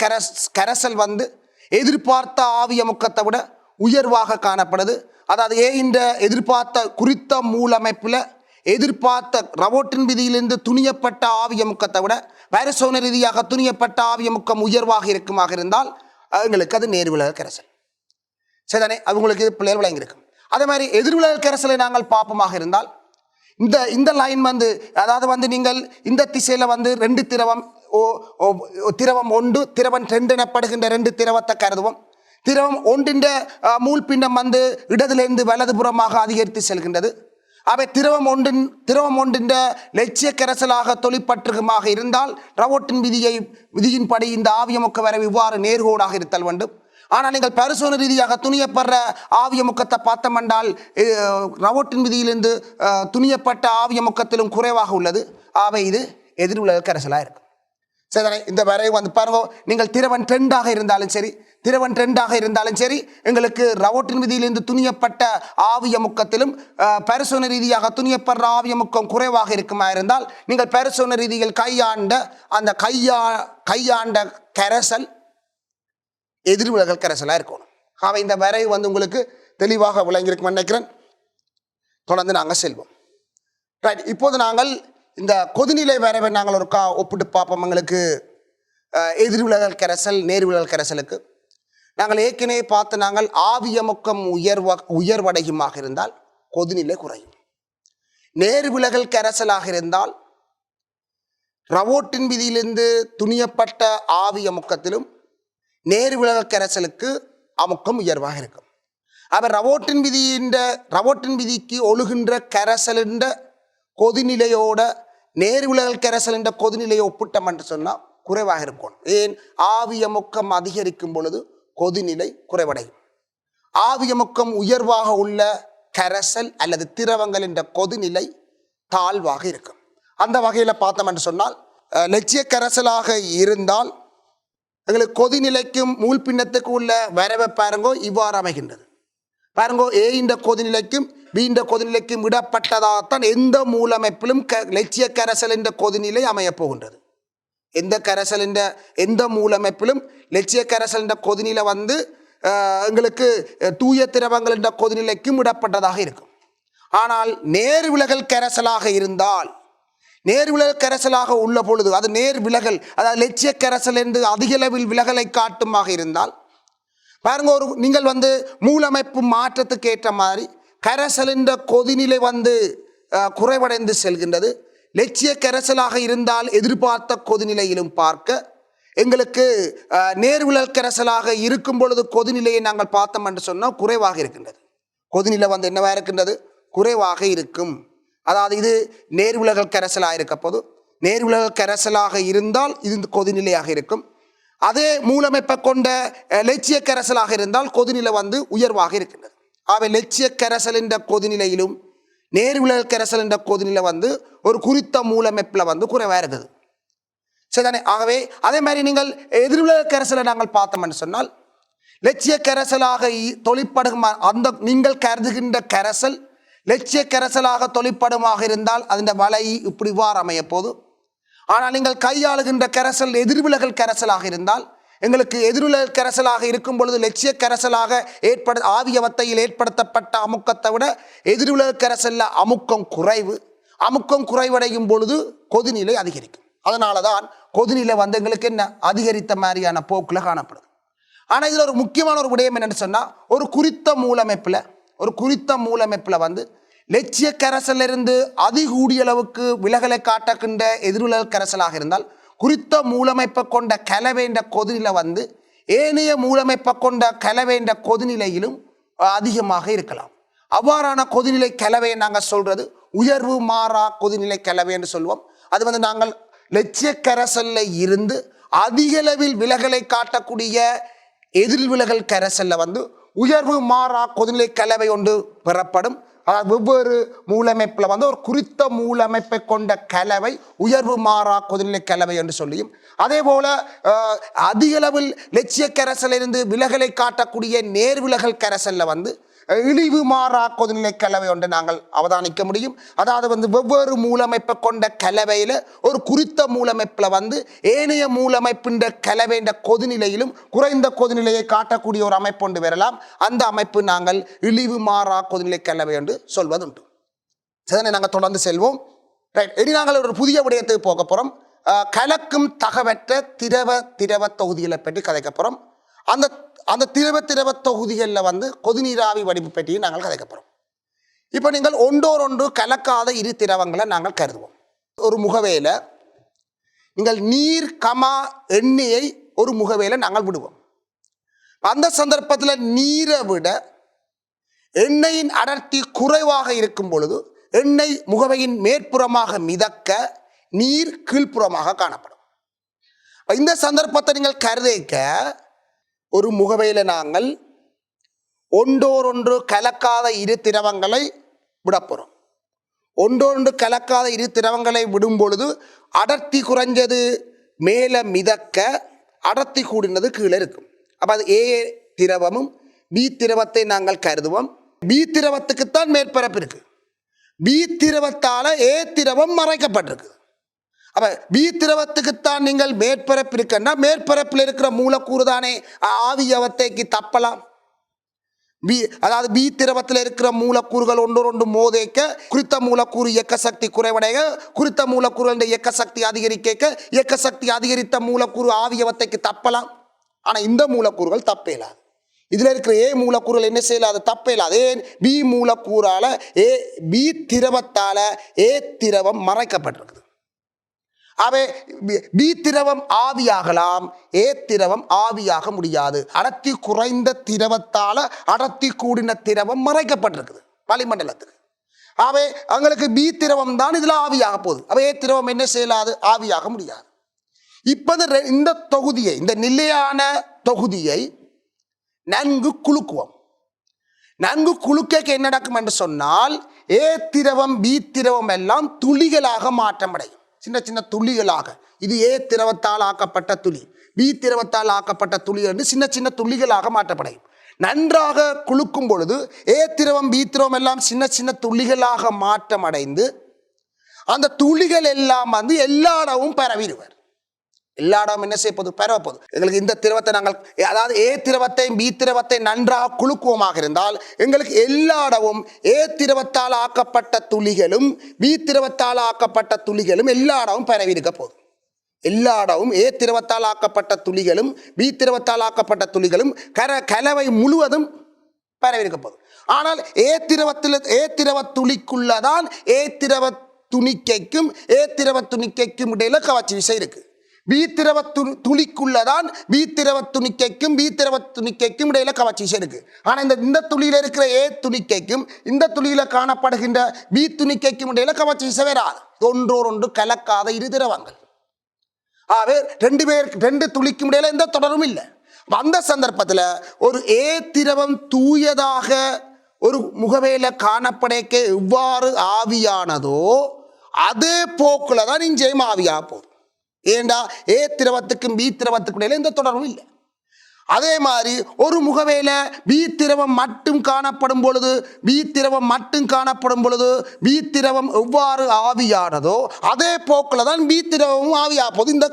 [SPEAKER 1] கரைசல் வந்து எதிர்பார்த்த ஆவியமுக்கத்தை விட உயர்வாக காணப்படுது. அதாவது ஏன்ற எதிர்பார்த்த குறித்த மூலமைப்பில் எதிர்பார்த்த ரவோட்டின் விதியிலிருந்து துணியப்பட்ட ஆவியமுக்கத்தை விட பரிசோதனை ரீதியாக துணியப்பட்ட ஆவியமுக்கம் உயர்வாக இருக்குமாக இருந்தால் எங்களுக்கு அது நேர்விலகல் கரைசல். சரிதானே? அவங்களுக்கு இது பிள்ளைகள் விளங்கியிருக்கும். அதே மாதிரி எதிர்விலகல் கரைசலை நாங்கள் பார்ப்போமாக இருந்தால் இந்த லைன் வந்து அதாவது வந்து நீங்கள் இந்த திசையில் வந்து ரெண்டு திரவம் திரவம் ஒன்று திரவம் ரெண்டு எனப்படுகின்ற ரெண்டு திரவத்தை கருதுவோம். திரவம் ஒன்றின் மூழ்பின்னம் வந்து இடதிலிருந்து வலதுபுறமாக அதிகரித்து செல்கின்றது. அவை திரவம் ஒன்றின் லட்சிய கரைசலாக தொழிற்பற்றுகமாக இருந்தால் ரவோட்டின் விதியின்படி இந்த ஆவியமுக்க வரைவு இவ்வாறு நேர்கோடாக இருத்தல் வேண்டும். ஆனால் நீங்கள் பரிசோதனை ரீதியாக துணியப்படுற ஆவியமுக்கத்தை பார்த்தமென்றால் ரவோட்டின் விதியிலிருந்து துணியப்பட்ட ஆவியமுக்கத்திலும் குறைவாக உள்ளது. அவை இது எதிர்விலகல் கரைசலாக இருக்கும். சரிதானே? இந்த வரைவு வந்து பாருங்க, நீங்கள் திரவன் ட்ரெண்டாக இருந்தாலும் சரி எங்களுக்கு ரவோட்டின் விதியிலிருந்து துணியப்பட்ட ஆவியமுக்கத்திலும் பரிசோதனை ரீதியாக துணியப்படுற ஆவியமுக்கம் குறைவாக இருக்குமா இருந்தால் நீங்கள் பரிசோதனை ரீதியில் கையாண்ட கரைசல் எதிர்விலகல் கரைசலாக இருக்கணும். அவை இந்த வரைவு வந்து உங்களுக்கு தெளிவாக விளங்கியிருக்கும் நினைக்கிறேன். தொடர்ந்து நாங்கள் செல்வோம். ரைட், இப்போது நாங்கள் இந்த கொதிநிலை வரைவை நாங்கள் ஒரு ஒப்பிட்டு பார்ப்போம். எங்களுக்கு எதிர்விலகல் கரைசல் நேர்விலகல் கரைசலுக்கு நாங்கள் ஏற்கனவே பார்த்து நாங்கள் ஆவியமுக்கம் உயர்வடையுமாக இருந்தால் கொதிநிலை குறையும். நேர்விலகல் கரைசலாக இருந்தால் ரவோட்டின் விதியிலிருந்து துணியப்பட்ட ஆவியமுக்கத்திலும் நேர்விலகல் கரைசலுக்கு அமுக்கம் உயர்வாக இருக்கும். அவர் ரவோட்டின் விதிக்கு ஒழுகின்ற கரைசலின்ற கொதிநிலையோட நேர்விலகல் கரைசல் என்ற கொதிநிலையை ஒப்பிட்டம் என்று சொன்னால் குறைவாக இருக்கும். ஏன்? ஆவியமுக்கம் அதிகரிக்கும் பொழுது கொதிநிலை குறைவடையும். ஆவியமுக்கம் உயர்வாக உள்ள கரைசல் அல்லது திரவங்கள் என்ற கொதிநிலை தாழ்வாக இருக்கும். அந்த வகையில் பார்த்தோம் என்று சொன்னால் லட்சிய கரைசலாக இருந்தால் எங்களுக்கு கொதிநிலைக்கும் மூழ்பின்னத்துக்கு உள்ள வரைவை பாருங்கோ இவ்வாறு அமைகின்றது. பாருங்கோ, ஏன்ற கொதிநிலைக்கும் பீண்ட கொதிநிலைக்கும் விடப்பட்டதாகத்தான் எந்த மூலமைப்பிலும் லட்சிய கரைசல் என்ற கொதிநிலை அமையப் போகின்றது. எந்த மூலமைப்பிலும் லட்சிய கரைசல் என்ற கொதிநிலை வந்து எங்களுக்கு தூய திரவங்கள் என்ற கொதிநிலைக்கும் விடப்பட்டதாக இருக்கும். ஆனால் நேர்விலகல் கரைசலாக இருந்தால் நேர்விலகல் கரைசலாக உள்ள பொழுது அது நேர்விலகல், அதாவது லட்சிய கரைசல் என்று அதிக அளவில் விலகலை காட்டுமாக இருந்தால் பாருங்க, நீங்கள் வந்து மூலமைப்பு மாற்றத்துக்கு ஏற்ற மாதிரி கரைசல் என்ற கொதிநிலை வந்து குறைவடைந்து செல்கின்றது. லட்சிய கரைசலாக இருந்தால் எதிர்பார்த்த கொதிநிலையிலும் பார்க்க எங்களுக்கு நேர்விலகல் கரைசலாக இருக்கும் பொழுது கொதிநிலையை நாங்கள் பார்த்தோம் என்று சொன்னால் குறைவாக இருக்கின்றது. கொதிநிலை வந்து என்னவா இருக்கின்றது? குறைவாக இருக்கும். அதாவது இது நேர்விலகல் கரைசலாக இருக்க போது நேர்விலகல் கரைசலாக இருந்தால் இது கொதிநிலையாக இருக்கும். அதே மூலமைப்பை கொண்ட லட்சிய கரைசலாக இருந்தால் கொதிநிலை வந்து உயர்வாக இருக்கின்றது. அவை லட்சிய கரைசல் என்ற கொதிநிலையிலும் நேர்விலகல் கரைசல் என்ற கொதிநிலை வந்து ஒரு குறித்த மூலமைப்பில் வந்து குறைவாக இருக்குது. சரிதானே? ஆகவே அதே மாதிரி நீங்கள் எதிர்விலகல் கரைசலை நாங்கள் பார்த்தோம்னு சொன்னால் லட்சிய கரைசலாக தொழிற்படும் அந்த நீங்கள் கருதுகின்ற கரைசல் லட்சிய கரைசலாக தொழிற்படுமாக இருந்தால் அதன் வலை இப்படி வார் அமைய போது. ஆனால் நீங்கள் கையாளுகின்ற கரைசல் எதிர்விலகல் கரைசலாக இருந்தால் எங்களுக்கு எதிர்விலகல் கரைசலாக இருக்கும் பொழுது லட்சிய கரைசலாக ஆவியவத்தையில் ஏற்படுத்தப்பட்ட அமுக்கத்தை விட எதிர்விலகல் கரைசலில் அமுக்கம் குறைவடையும் பொழுது கொதிநிலை அதிகரிக்கும். அதனால தான் கொதிநிலை வந்து எங்களுக்கு என்ன அதிகரித்த மாதிரியான போக்கில் காணப்படுது. ஆனால் இதில் ஒரு முக்கியமான ஒரு விடயம் என்னென்னு சொன்னால் ஒரு குறித்த மூலமைப்பில் வந்து லட்சிய கரைசலிருந்து அதிகூடிய அளவுக்கு விலகலை காட்டுகின்ற எதிர்விலகல் கரைசலாக இருந்தால் குறித்த மூலமைப்பை கொண்ட கலவைன்ற கொதிநிலை வந்து ஏனைய மூலமைப்பை கொண்ட கலவைன்ற கொதிநிலையிலும் அதிகமாக இருக்கலாம். அவ்வாறான கொதிநிலை கலவையை நாங்கள் சொல்றது உயர்வு மாறா கொதிநிலை கலவை என்று சொல்வோம். அது வந்து நாங்கள் லட்சிய கரைசல்ல இருந்து அதிக அளவில் விலகலை காட்டக்கூடிய எதிர்விலகல் கரைசல்ல வந்து உயர்வு மாறா கொதிநிலை கலவை ஒன்று பெறப்படும். அதாவது வெவ்வேறு மூலமைப்பில் வந்து ஒரு குறித்த மூலமைப்பை கொண்ட கலவை உயர்வு மாறா கொதிநிலை கலவை என்று சொல்லியும், அதே போல அதிக அளவில் லட்சிய கரைசலிருந்து விலகலை காட்டக்கூடிய நேர்விலகல் கரைசல்ல வந்து இழிவு மாறா கொதிநிலை கலவை ஒன்று நாங்கள் அவதானிக்க முடியும். அதாவது வந்து வெவ்வேறு மூலமைப்பை கொண்ட கலவையில் ஒரு குறித்த மூலமைப்பில் வந்து ஏனைய மூலமைப்பின் கலவைன்ற கொதிநிலையிலும் குறைந்த கொதிநிலையை காட்டக்கூடிய ஒரு அமைப்பு ஒன்று வரலாம். அந்த அமைப்பு நாங்கள் இழிவு மாறா கொதிநிலை கலவை என்று சொல்வதுண்டு. சரி, நாங்கள் தொடர்ந்து செல்வோம். ரைட், இனி நாங்கள் ஒரு புதிய விடயத்துக்கு போக போகிறோம். கலக்கும் தகவற்ற திரவ தொகுதிகளை பற்றி கதைக்க போகிறோம். அந்த திரவ தொகுதிகளில் வந்து கொதிநீராவி வடிவு பற்றியும் நாங்கள் கதைக்க போகிறோம். இப்போ நீங்கள் ஒன்றோரொன்று கலக்காத இரு திரவங்களை நாங்கள் கருதுவோம். ஒரு முகவையில் நீங்கள் நீர் எண்ணெயை ஒரு முகவையில் நாங்கள் விடுவோம். அந்த சந்தர்ப்பத்தில் நீரை விட எண்ணெயின் அடர்த்தி குறைவாக இருக்கும் பொழுது எண்ணெய் முகவையின் மேற்புறமாக மிதக்க நீர் கீழ்ப்புறமாக காணப்படும். இந்த சந்தர்ப்பத்தை நீங்கள் கருதிக்க ஒரு முகவையில் நாங்கள் ஒன்றோரொன்று கலக்காத இரு திரவங்களை விடப்போகிறோம். ஒன்றோரொன்று கலக்காத இரு திரவங்களை விடும் பொழுது அடர்த்தி குறைஞ்சது மேலே மிதக்க, அடர்த்தி கூடினது கீழே இருக்கும். அப்போ அது ஏ திரவமும் பி திரவத்தை நாங்கள் கருதுவோம். பி திரவத்துக்குத்தான் மேற்பரப்பு இருக்கு. பி திரவத்தால் ஏ திரவம் மறைக்கப்பட்டிருக்கு. அப்ப பி திரவத்துக்குத்தான் நீங்கள் மேற்பரப்பு இருக்குன்னா மேற்பரப்பில் இருக்கிற மூலக்கூறு தானே ஆவியவத்தைக்கு தப்பலாம். அதாவது பி திரவத்தில் இருக்கிற மூலக்கூறுகள் ஒன்றொன்று மோதைக்க குறித்த மூலக்கூறு இயக்க சக்தி குறைவடைய, குறித்த மூலக்கூறு இயக்க சக்தி அதிகரிக்க, இயக்க சக்தி அதிகரித்த மூலக்கூறு ஆவியவத்தைக்கு தப்பலாம். ஆனா இந்த மூலக்கூறுகள் தப்பேலாது. இதுல இருக்கிற ஏ மூலக்கூறுகள் என்ன செய்யலாது? தப்பேலாது. ஏன்? பி மூலக்கூறால பி திரவத்தால ஏ திரவம் மறைக்கப்பட்டிருக்குது. அவை பி திரவம் ஆவியாகலாம், ஏ திரவம் ஆவியாக முடியாது. அடர்த்தி குறைந்த திரவத்தால அடர்த்தி கூடின திரவம் மறைக்கப்பட்டிருக்குது வளிமண்டலத்துக்கு. அவை அவங்களுக்கு பி திரவம் தான் இதுல ஆவியாக போகுது. அவை ஏ திரவம் என்ன செய்யலாது? ஆவியாக முடியாது. இப்ப இந்த தொகுதியை, இந்த நிலையான தொகுதியை நன்கு குலுக்குவோம். நன்கு குலுக்க என்ன நடக்கும் என்று சொன்னால் ஏ திரவம் பி திரவம் எல்லாம் துளிகளாக மாற்றமடையும். சின்ன சின்ன துளிகளாக. இது ஏ திரவத்தால் ஆக்கப்பட்ட துளி, பி திரவத்தால் ஆக்கப்பட்ட துளி என்று சின்ன சின்ன துளிகளாக மாற்றப்படையும். நன்றாக குலுக்கும் பொழுது ஏ திரவம் பி திரவம் எல்லாம் சின்ன சின்ன துளிகளாக மாற்றம் அடைந்து அந்த துளிகள் எல்லாம் வந்து எல்லா இடமும் பரவிடுவர். எல்லா இடமும் என்ன செய்ய போது? பரவப்போது. எங்களுக்கு இந்த திரவத்தை நாங்கள், அதாவது ஏ திரவத்தை பி திரவத்தை நன்றாக குலுக்குவமாக இருந்தால் எங்களுக்கு எல்லா இடமும் ஏ திரவத்தால் ஆக்கப்பட்ட துளிகளும் பி திரவத்தால் ஆக்கப்பட்ட துளிகளும் எல்லா இடமும் பரவி இருக்க போகுது. எல்லா இடமும் ஏ திரவத்தால் ஆக்கப்பட்ட துளிகளும் பி திரவத்தால் ஆக்கப்பட்ட துளிகளும் கலவை முழுவதும் பரவி இருக்க போகுது. ஆனால் ஏ திரவ துளிக்குள்ளதான் ஏ திரவ துணிக்கைக்கும் ஏ திரவ துணிக்கைக்கும் இடையில கவர்ச்சி விசை இருக்கு. பி திரவ துளிக்குள்ளதான் பி திரவ துணிக்கைக்கும் பி திரவ துணிக்கைக்கும் இடையில கவர்ச்சி விசை இருக்கு. ஆனா இந்த துளியில இருக்கிற ஏ துணிக்கைக்கும் இந்த துளியில காணப்படுகின்ற பி துணிக்கைக்கும் இடையில கவர்ச்சி விசை வராது. ஒன்றோரொன்று கலக்காத இரு திரவங்கள். ஆகவே ரெண்டு துளிக்கும் இடையில எந்த தொடரும் இல்லை. அந்த சந்தர்ப்பத்தில் ஒரு ஏ திரவம் தூயதாக ஒரு முகவேல காணப்படைக்க எவ்வாறு ஆவியானதோ அதே போக்குல தான் இங்கேயும் ஆவியாக போகுது. ஏண்டா ஏ திரவத்துக்கும் பி திரவத்துக்கும் இடையில எந்த தொடரும் இல்லை. அதே மாதிரி ஒரு முகவேல பி திரவம் மட்டும் காணப்படும் பொழுது பி திரவம் எவ்வாறு ஆவியானதோ அதே போக்குல தான் பி திரவமும் ஆவியாக போகுது இந்த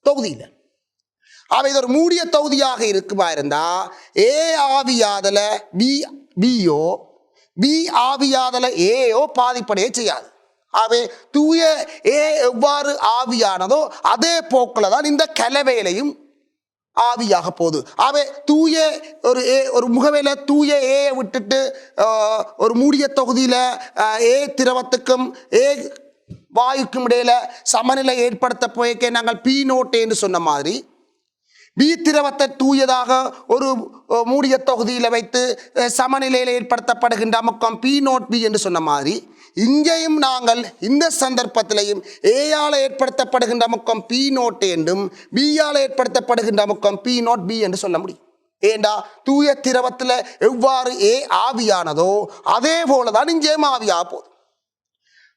[SPEAKER 1] தொகுதியில். அவை இது ஒரு மூடிய தொகுதியாக இருக்குமா இருந்தா ஏ ஆவியாதல பியோ பி ஆவியாதல ஏயோ பாதிப்படைய செய்யாது. அவை தூய ஏ எவ்வாறு ஆவியானதோ அதே போக்குல தான் இந்த கலவையிலையும் ஆவியாக போகுது. அவை தூய ஒரு முகவையில் தூய ஏயை விட்டுட்டு ஒரு மூடிய தொகுதியில் ஏ திரவத்துக்கும் ஏ வாயுக்கும் இடையில சமநிலை ஏற்படுத்த போய்க்க நாங்கள் பி நோட் என்று சொன்ன மாதிரி பி திரவத்தை தூயதாக ஒரு மூடிய தொகுதியில் வைத்து சமநிலையில் ஏற்படுத்தப்படுகின்ற அமுக்கம் பி நோட் பி என்று சொன்ன மாதிரி இங்கேயும் நாங்கள் இந்த சந்தர்ப்பத்திலையும் ஏயால் ஏற்படுத்தப்படுகின்ற அமுக்கம் பி நோட் என்றும் பியால் ஏற்படுத்தப்படுகின்ற அமுக்கம் பி நோட் பி என்று சொல்ல முடியும். ஏண்டா தூய திரவத்தில் எவ்வாறு ஏ ஆவியானதோ அதே போலதான் இங்கேயும் ஆவியாக போகுது.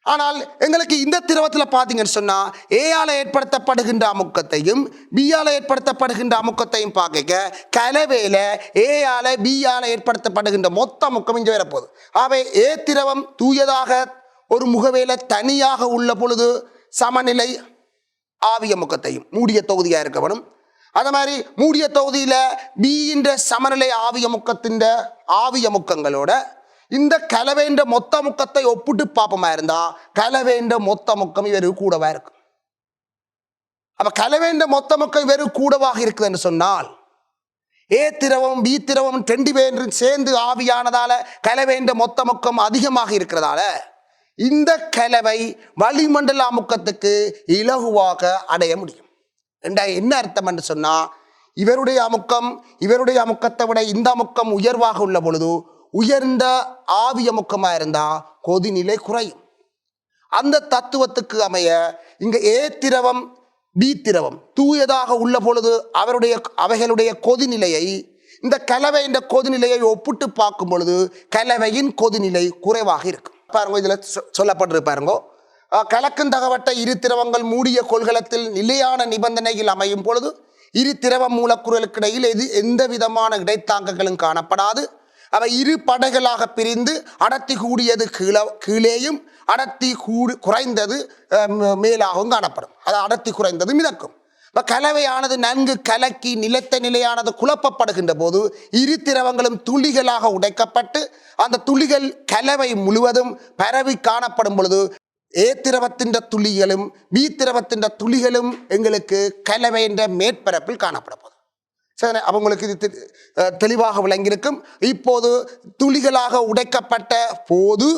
[SPEAKER 1] ஆனால் எங்களுக்கு இந்த திரவத்தில் பார்த்தீங்கன்னு சொன்னால் ஏயால் ஏற்படுத்தப்படுகின்ற அமுக்கத்தையும் பியால் ஏற்படுத்தப்படுகின்ற அமுக்கத்தையும் பார்க்க கலவையில் ஏயால் பியால் ஏற்படுத்தப்படுகின்ற மொத்த அமுக்கம் இங்கே வரப்போகுது. அவை ஏ திரவம் தூயதாக ஒரு முகவையில் தனியாக உள்ள பொழுது சமநிலை ஆவிய முக்கத்தையும் மூடிய தொகுதியாக இருக்க வேணும். அது மாதிரி மூடிய தொகுதியில் பின்ற சமநிலை ஆவிய முக்கத்தின் ஆவிய முக்கங்களோட இந்த கலவைன்ற மொத்த முக்கத்தை ஒப்பிட்டு பார்ப்போமா இருந்தா கலவைன்ற மொத்த முக்கம் இவரு கூடவா இருக்கு. அப்ப கலவைன்ற மொத்த முக்கம் இவரு கூடவாக இருக்குது என்று சொன்னால் ஏ திரவம் பி திரவம் ரெண்டு பேரும் சேர்ந்து ஆவியானதால கலவைன்ற மொத்த முக்கம் அதிகமாக இருக்கிறதால இந்த கலவை வளிமண்டல அமுக்கத்துக்கு இலகுவாக அடைய முடியும். என்ன அர்த்தம் என்று சொன்னா இவருடைய அமுக்கத்தை விட இந்த அமுக்கம் உயர்வாக உள்ள பொழுது உயர்ந்த ஆவிய முக்கமாக இருந்தால் கொதிநிலை குறையும். அந்த தத்துவத்துக்கு அமைய இங்க ஏ திரவம் பி திரவம் தூயதாக உள்ள பொழுது அவைகளுடைய கொதிநிலையை இந்த கலவையின் கொதிநிலையை ஒப்பிட்டு பார்க்கும் பொழுது கலவையின் கொதிநிலை குறைவாக இருக்கும். பாருங்க, இதுல சொல்லப்பட்டிரு பாருங்க, கலக்கும் தகவட்ட இரு திரவங்கள் மூடிய கொள்கலத்தில் நிலையான நிபந்தனைகள் அமையும் பொழுது இரு திரவ மூலக்கூறுகளுக்கு இடையில் எந்த விதமான இடைத்தாங்கங்களும் காணப்படாது. அவை இரு படைகளாக பிரிந்து அடர்த்தி கூடியது கீழேயும் அடர்த்தி குறைந்தது மேலாகவும் காணப்படும். அது அடர்த்தி குறைந்தது மிதக்கும். இப்போ கலவையானது நன்கு கலக்கி நிலைத்த நிலையானது குழப்பப்படுகின்ற போது இரு திரவங்களும் துளிகளாக உடைக்கப்பட்டு அந்த துளிகள் கலவை முழுவதும் பரவி காணப்படும் பொழுது ஏ திரவத்தின் துளிகளும் பி திரவத்தின் துளிகளும் எங்களுக்கு கலவை என்ற மேற்பரப்பில் காணப்பட போகுது. சரி, அவங்களுக்கு இது தெளிவாக விளங்கியிருக்கும். இப்போது துளிகளாக உடைக்கப்பட்ட போது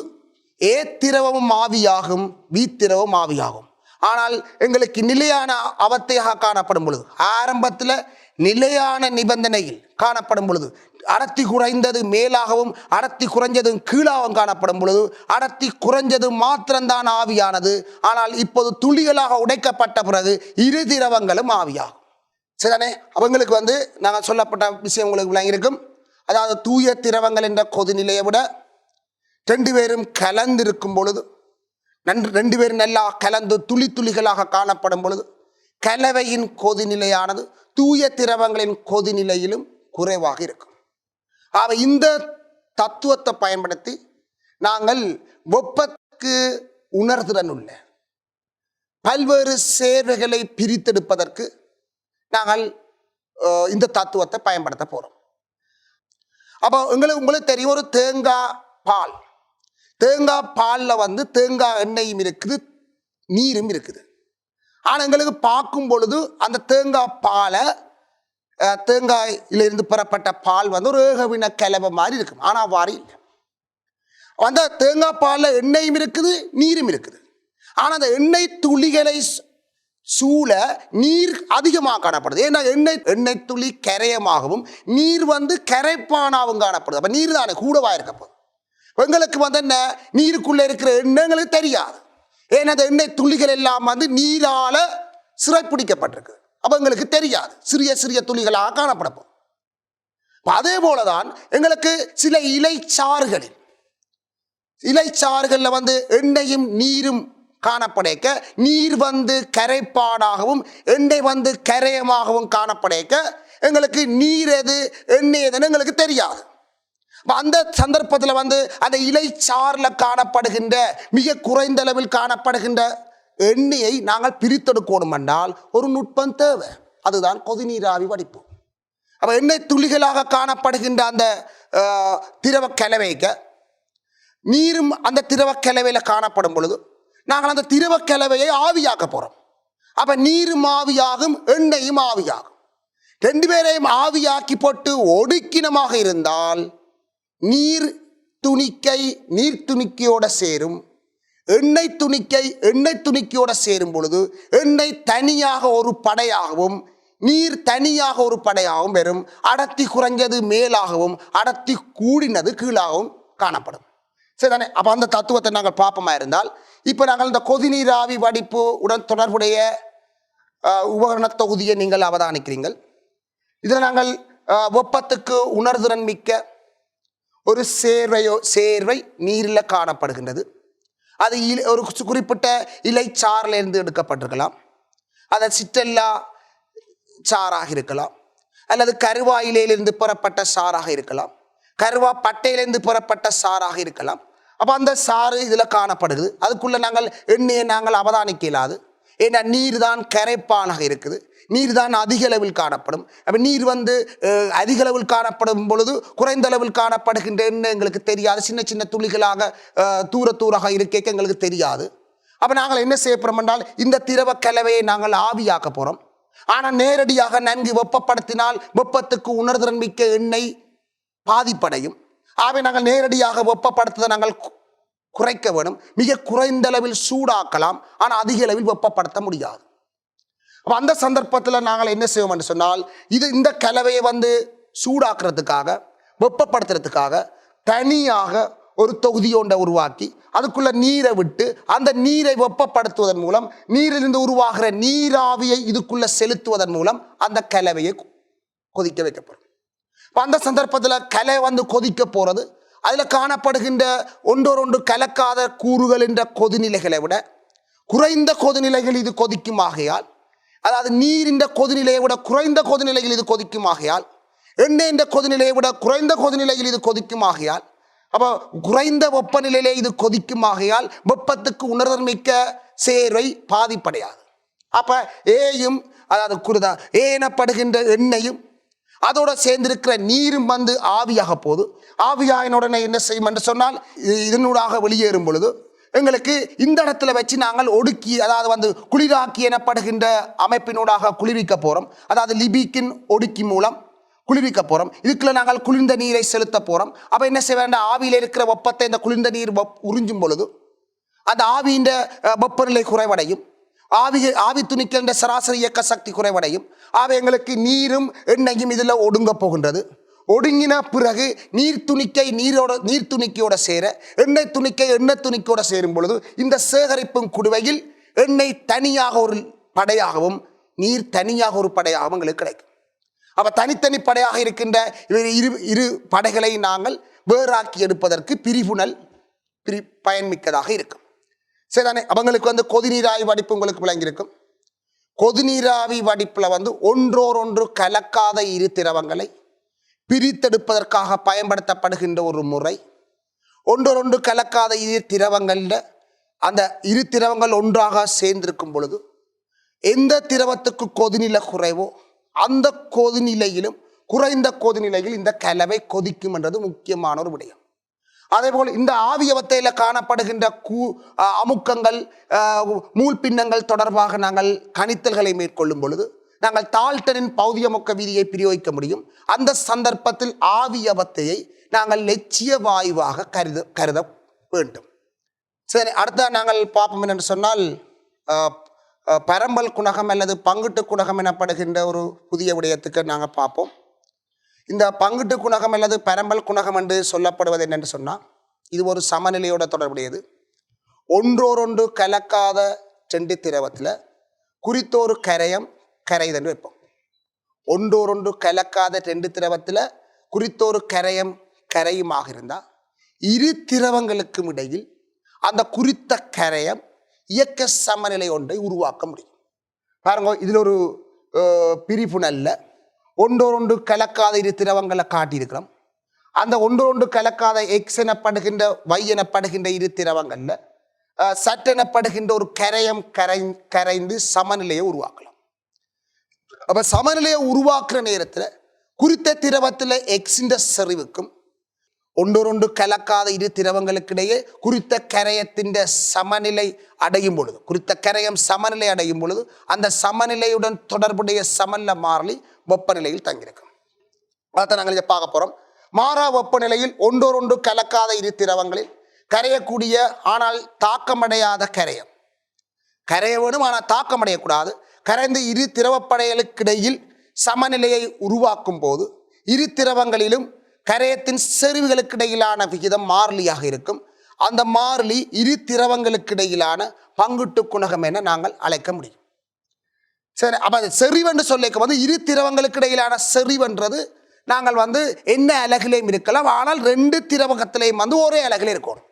[SPEAKER 1] ஏ திரவமும் ஆவியாகும், பி திரவம் ஆவியாகும். ஆனால் எங்களுக்கு நிலையான அவத்தையாக காணப்படும் பொழுது ஆரம்பத்தில் நிலையான நிபந்தனையில் காணப்படும் பொழுது அடர்த்தி குறைந்தது மேலாகவும் அடர்த்தி குறைஞ்சதும் கீழாகவும் காணப்படும் பொழுது அடர்த்தி குறைஞ்சது மாத்திரம்தான் ஆவியானது. ஆனால் இப்போது துளிகளாக உடைக்கப்பட்ட பிறகு இரு திரவங்களும் ஆவியாகும். சரிதானே? அவங்களுக்கு நாங்கள் சொல்லப்பட்ட விஷயம் உங்களுக்கு விளங்கியிருக்கும். அதாவது தூய திரவங்கள் என்ற கொதிநிலையை விட ரெண்டு பேரும் கலந்திருக்கும் பொழுது ரெண்டு பேரும் நல்லா கலந்து துளி துளிகளாக காணப்படும் பொழுது கலவையின் கொதிநிலையானது தூய திரவங்களின் கொதிநிலையிலும் குறைவாக இருக்கும். ஆக இந்த தத்துவத்தை பயன்படுத்தி நாங்கள் வெப்பத்துக்கு உணர்திறன் உள்ள பல்வேறு சேர்வைகளை பிரித்தெடுப்பதற்கு நாங்கள் இந்த தத்துவத்தை பயன்படுத்த போறோம். அப்போ உங்களுக்கு தெரியும், ஒரு தேங்காய் பாலில் தேங்காய் எண்ணெயும் இருக்குது, நீரும் இருக்குது. ஆனால் எங்களுக்கு பார்க்கும் பொழுது அந்த தேங்காய் பாலை தேங்காயிலிருந்து பெறப்பட்ட பால் ஒரு ஏகவின கலவை மாதிரி இருக்கும். ஆனால் அவ்வாறு இல்லை. அந்த தேங்காய் பாலில் எண்ணெயும் இருக்குது, நீரும் இருக்குது. ஆனால் அந்த எண்ணெய் துளிகளை சூழ நீர் அதிகமாக காணப்படுது. ஏன்னா எண்ணெய் துளி கரையமாகவும் நீர் கரைப்பானாகவும் காணப்படுது. அப்போ நீர் தானே கூடவா இருக்க போகுது. எங்களுக்கு என்ன நீருக்குள்ளே இருக்கிற எண்ணெய் எங்களுக்கு தெரியாது. ஏன்னா அந்த எண்ணெய் துளிகள் எல்லாம் நீரால சிறைப்பிடிக்கப்பட்டிருக்கு. அப்போ எங்களுக்கு தெரியாது, சிறிய சிறிய துளிகளாக காணப்படும். அதே போலதான் எங்களுக்கு சில இலைச்சாறுகளில் எண்ணெயும் நீரும் காணப்படைக்க நீர் கரைப்பாடாகவும் எண்ணெய் கரையமாகவும் காணப்படைக்க எங்களுக்கு நீர் எது எண்ணெய் எதுன்னு எங்களுக்கு தெரியாது. அந்த சந்தர்ப்பத்தில் அந்த இலைச்சாறில் காணப்படுகின்ற மிக குறைந்த அளவில் காணப்படுகின்ற எண்ணெயை நாங்கள் பிரித்தெடுக்கணும் என்றால் ஒரு நுட்பம் தேவை. அதுதான் கொதிநீராவி வடிப்பு. அப்போ எண்ணெய் துளிகளாக காணப்படுகின்ற அந்த திரவ கலவைக்க நீரும் அந்த திரவ கலவையில் காணப்படும் பொழுது நாங்கள் அந்த திரவ கலவையை ஆவியாக்க போகிறோம். அப்போ நீரும் ஆவியாகும், எண்ணெயும் ஆவியாகும். ரெண்டு பேரையும் ஆவியாக்கி போட்டு ஒடுக்கினமாக இருந்தால் நீர் துணிக்கையோட சேரும். எண்ணெய் துணிக்கையோட சேரும் பொழுது எண்ணெய் தனியாக ஒரு படையாகவும் நீர் தனியாக ஒரு படையாகவும் வரும். அடர்த்தி குறைஞ்சது மேலாகவும் அடர்த்தி கூடினது கீழாகவும் காணப்படும். சரிதானே? அப்போ அந்த தத்துவத்தை நாங்கள் பார்ப்போமா இருந்தால், இப்போ நாங்கள் இந்த கொதிநீராவி வடிப்பு உடன் தொடர்புடைய உபகரண தொகுதியை நீங்கள் அவதானிக்கிறீர்கள். இதில் நாங்கள் வெப்பத்துக்கு உணர்திறன் மிக்க ஒரு சேர்வை நீரில் காணப்படுகின்றது. அது ஒரு குறிப்பிட்ட இலை சாறிலிருந்து எடுக்கப்பட்டிருக்கலாம், அது சிற்றல்லா சாறாக இருக்கலாம், அல்லது கருவா இலையிலிருந்து பெறப்பட்ட சாறாக இருக்கலாம், கருவா பட்டையிலிருந்து பெறப்பட்ட சாறாக இருக்கலாம். அப்போ அந்த சாறு இதில் காணப்படுது. அதுக்குள்ளே நாங்கள் எண்ணெயை நாங்கள் அவதானிக்க இயலாது. ஏன்னா நீர் தான் கரைப்பானாக இருக்குது, நீர் தான் அதிக அளவில் காணப்படும். அப்போ நீர் அதிக அளவில் காணப்படும் பொழுது குறைந்த அளவில் காணப்படுகின்ற எண்ணெய் எங்களுக்கு தெரியாது. சின்ன சின்ன துளிகளாக தூராக இருக்க எங்களுக்கு தெரியாது. அப்போ நாங்கள் என்ன செய்ய போகிறோம் என்றால், இந்த திரவ கலவையை நாங்கள் ஆவியாக்க போகிறோம். ஆனால் நேரடியாக நன்கு வெப்பப்படுத்தினால் வெப்பத்துக்கு உணர்திறன் மிக்க எண்ணெய் பாதிப்படையும். ஆகவே நாங்கள் நேரடியாக வெப்பப்படுத்துவதை நாங்கள் குறைக்க வேணும். மிக குறைந்த அளவில் சூடாக்கலாம், ஆனால் அதிக அளவில் வெப்பப்படுத்த முடியாது. அப்போ அந்த சந்தர்ப்பத்தில் நாங்கள் என்ன செய்வோம் என்று சொன்னால், இந்த கலவையை சூடாக்குறதுக்காக வெப்பப்படுத்துறதுக்காக தனியாக ஒரு தொகுதி ஒன்றை உருவாக்கி அதுக்குள்ள நீரை விட்டு அந்த நீரை வெப்பப்படுத்துவதன் மூலம் நீரிலிருந்து உருவாகிற நீராவியை இதுக்குள்ள செலுத்துவதன் மூலம் அந்த கலவையை கொதிக்க வைக்கப்படும். அந்த சந்தர்ப்பத்தில் கலை கொதிக்க போறது, அதில் காணப்படுகின்ற ஒன்றொன்று கலக்காத கூறுகள் என்ற கொதிநிலைகளை விட குறைந்த கொதிநிலைகள் இது கொதிக்கும் ஆகையால், அதாவது நீரின் கொதிநிலையை விட குறைந்த கொதிநிலையில் இது கொதிக்கும் ஆகையால், எண்ணெய் கொதிநிலையை விட குறைந்த கொதிநிலையில் இது கொதிக்கும் ஆகையால், அப்போ குறைந்த வெப்பநிலையிலே இது கொதிக்கும் ஆகையால் வெப்பத்துக்கு உணர்தல் மிக்க சேர்வை பாதிப்படையாது. அப்ப ஏயும், அதாவது ஏ எனப்படுகின்ற எண்ணெயும் அதோட சேர்ந்திருக்கிற நீரும் ஆவியாக போது, ஆவியாயின் உடனே என்ன செய்யும் என்று சொன்னால், இதனூடாக வெளியேறும் பொழுது எங்களுக்கு இந்த இடத்துல வச்சு நாங்கள் ஒடுக்கி, அதாவது குளிராக்கி எனப்படுகின்ற அமைப்பினூடாக குளிர்விக்க போறோம். அதாவது லிபிக்கின் ஒடுக்கி மூலம் குளிர்விக்க போறோம். இதுக்குள்ள நாங்கள் குளிர்ந்த நீரை செலுத்த போறோம். அப்ப என்ன செய்ய வேண்டாம், ஆவியில் இருக்கிற வெப்பத்தை இந்த குளிர்ந்த நீர் உறிஞ்சும் பொழுது அந்த ஆவியின் வெப்பநிலை குறைவடையும், ஆவி துணிக்கின்ற சராசரி இயக்க சக்தி குறைவடையும். ஆக எங்களுக்கு நீரும் எண்ணெயும் இதில் ஒடுங்க போகின்றது. ஒடுங்கின பிறகு நீர் துணிக்கையோட சேர எண்ணெய் துணிக்கையோட சேரும் பொழுது இந்த சேகரிப்பும் குடுவையில் எண்ணெய் தனியாக ஒரு படையாகவும் நீர் தனியாக ஒரு படையாகவும் எங்களுக்கு கிடைக்கும். அப்ப தனித்தனி படையாக இருக்கின்ற இரு படைகளை நாங்கள் வேறாக்கி எடுப்பதற்கு பிரிவுணல் பயன்மிக்கதாக இருக்கும். சரிதானே? அவங்களுக்கு கொதிநீராவி வடிப்பு உங்களுக்கு விளங்கியிருக்கும். கொதிநீராவி வடிப்புல ஒன்றோரொன்று கலக்காத இரு திரவங்களை பிரித்தெடுப்பதற்காக பயன்படுத்தப்படுகின்ற ஒரு முறை. ஒன்றோரொன்று கலக்காத இரு திரவங்கள்ல அந்த இரு திரவங்கள் ஒன்றாக சேர்ந்திருக்கும் பொழுது எந்த திரவத்துக்கு கொதிநிலை குறைவோ அந்த கொதிநிலையிலும் குறைந்த கொதிநிலையில் இந்த கலவை கொதிக்கும் என்றது முக்கியமான ஒரு விடயம். அதே போல் இந்த ஆவியவத்தையில் காணப்படுகின்ற அமுக்கங்கள், மூழ்பின்னங்கள் தொடர்பாக நாங்கள் கணித்தல்களை மேற்கொள்ளும் பொழுது நாங்கள் டால்டனின் பௌதியமுக்க விதியை பிரயோகிக்க முடியும். அந்த சந்தர்ப்பத்தில் ஆவியவத்தையை நாங்கள் லட்சிய வாயுவாக கருத வேண்டும். சரி, அடுத்த நாங்கள் பார்ப்போம் என்று சொன்னால், பரம்பல் குணகம் அல்லது பங்குட்டு குணகம் எனப்படுகின்ற ஒரு புதிய விடயத்துக்கு நாங்கள் பார்ப்போம். இந்த பங்குட்டு குணகம் அல்லது பரம்பல் குணகம் என்று சொல்லப்படுவது என்னென்று சொன்னால், இது ஒரு சமநிலையோட தொடர்புடையது. ஒன்றோரொன்று கலக்காத செண்டு திரவத்தில் குறித்தோரு கரைதன்று வைப்போம். ஒன்றோரொன்று கலக்காத ரெண்டு திரவத்தில் குறித்தோரு கரையுமாக இருந்தால் இரு திரவங்களுக்கும் இடையில் அந்த குறித்த கரையம் இயக்க சமநிலை ஒன்றை உருவாக்க முடியும். பாருங்க, இதில் ஒரு பிரிப்புணல்ல ஒன்றோரொன்று கலக்காத இரு திரவங்களை காட்டியிருக்கிறோம். அந்த ஒன்றோரொன்று கலக்காத எக்ஸ் எனப்படுகின்ற Y எனப்படுகின்ற இரு திரவங்கள்ல சட்டெனப்படுகின்ற ஒரு கரைந்து சமநிலையை உருவாக்கலாம். அப்ப சமநிலையை உருவாக்குற நேரத்தில் குறித்த திரவத்தில் எக்ஸின் செறிவுக்கும் ஒன்றொன்று கலக்காத இரு திரவங்களுக்கிடையே குறித்த கரையத்தின் சமநிலை அடையும் பொழுது, குறித்த கரையம் சமநிலை அடையும் பொழுது அந்த சமநிலையுடன் தொடர்புடைய சமநிலை மாறிலி வெப்பநிலையில் தங்கியிருக்கும். அதான் நாங்கள் இதை பார்க்க போறோம். மாறா வெப்பநிலையில் ஒன்றோடொன்று கலக்காத இரு திரவங்களில் கரையக்கூடிய ஆனால் தாக்கமடையாத கரைய வேணும் ஆனால் தாக்கமடையக்கூடாது கரைந்த இரு திரவப்படைகளுக்கிடையில் சமநிலையை உருவாக்கும் போது இரு திரவங்களிலும் கரையத்தின் செறிவுகளுக்கு இடையிலான விகிதம் மாறிலியாக இருக்கும். அந்த மாறிலி இரு திரவங்களுக்கு இடையிலான பங்குட்டு குணகம் என நாங்கள் அழைக்க முடியும். சரி, அப்ப செறிவென்று சொல்லிக்க வந்து இரு திரவங்களுக்கு இடையிலான செறிவென்றது நாங்கள் வந்து என்ன அலகிலையும் இருக்கலாம், ஆனால் ரெண்டு திரவகத்திலையும் வந்து ஒரே அலகில் இருக்கணும்.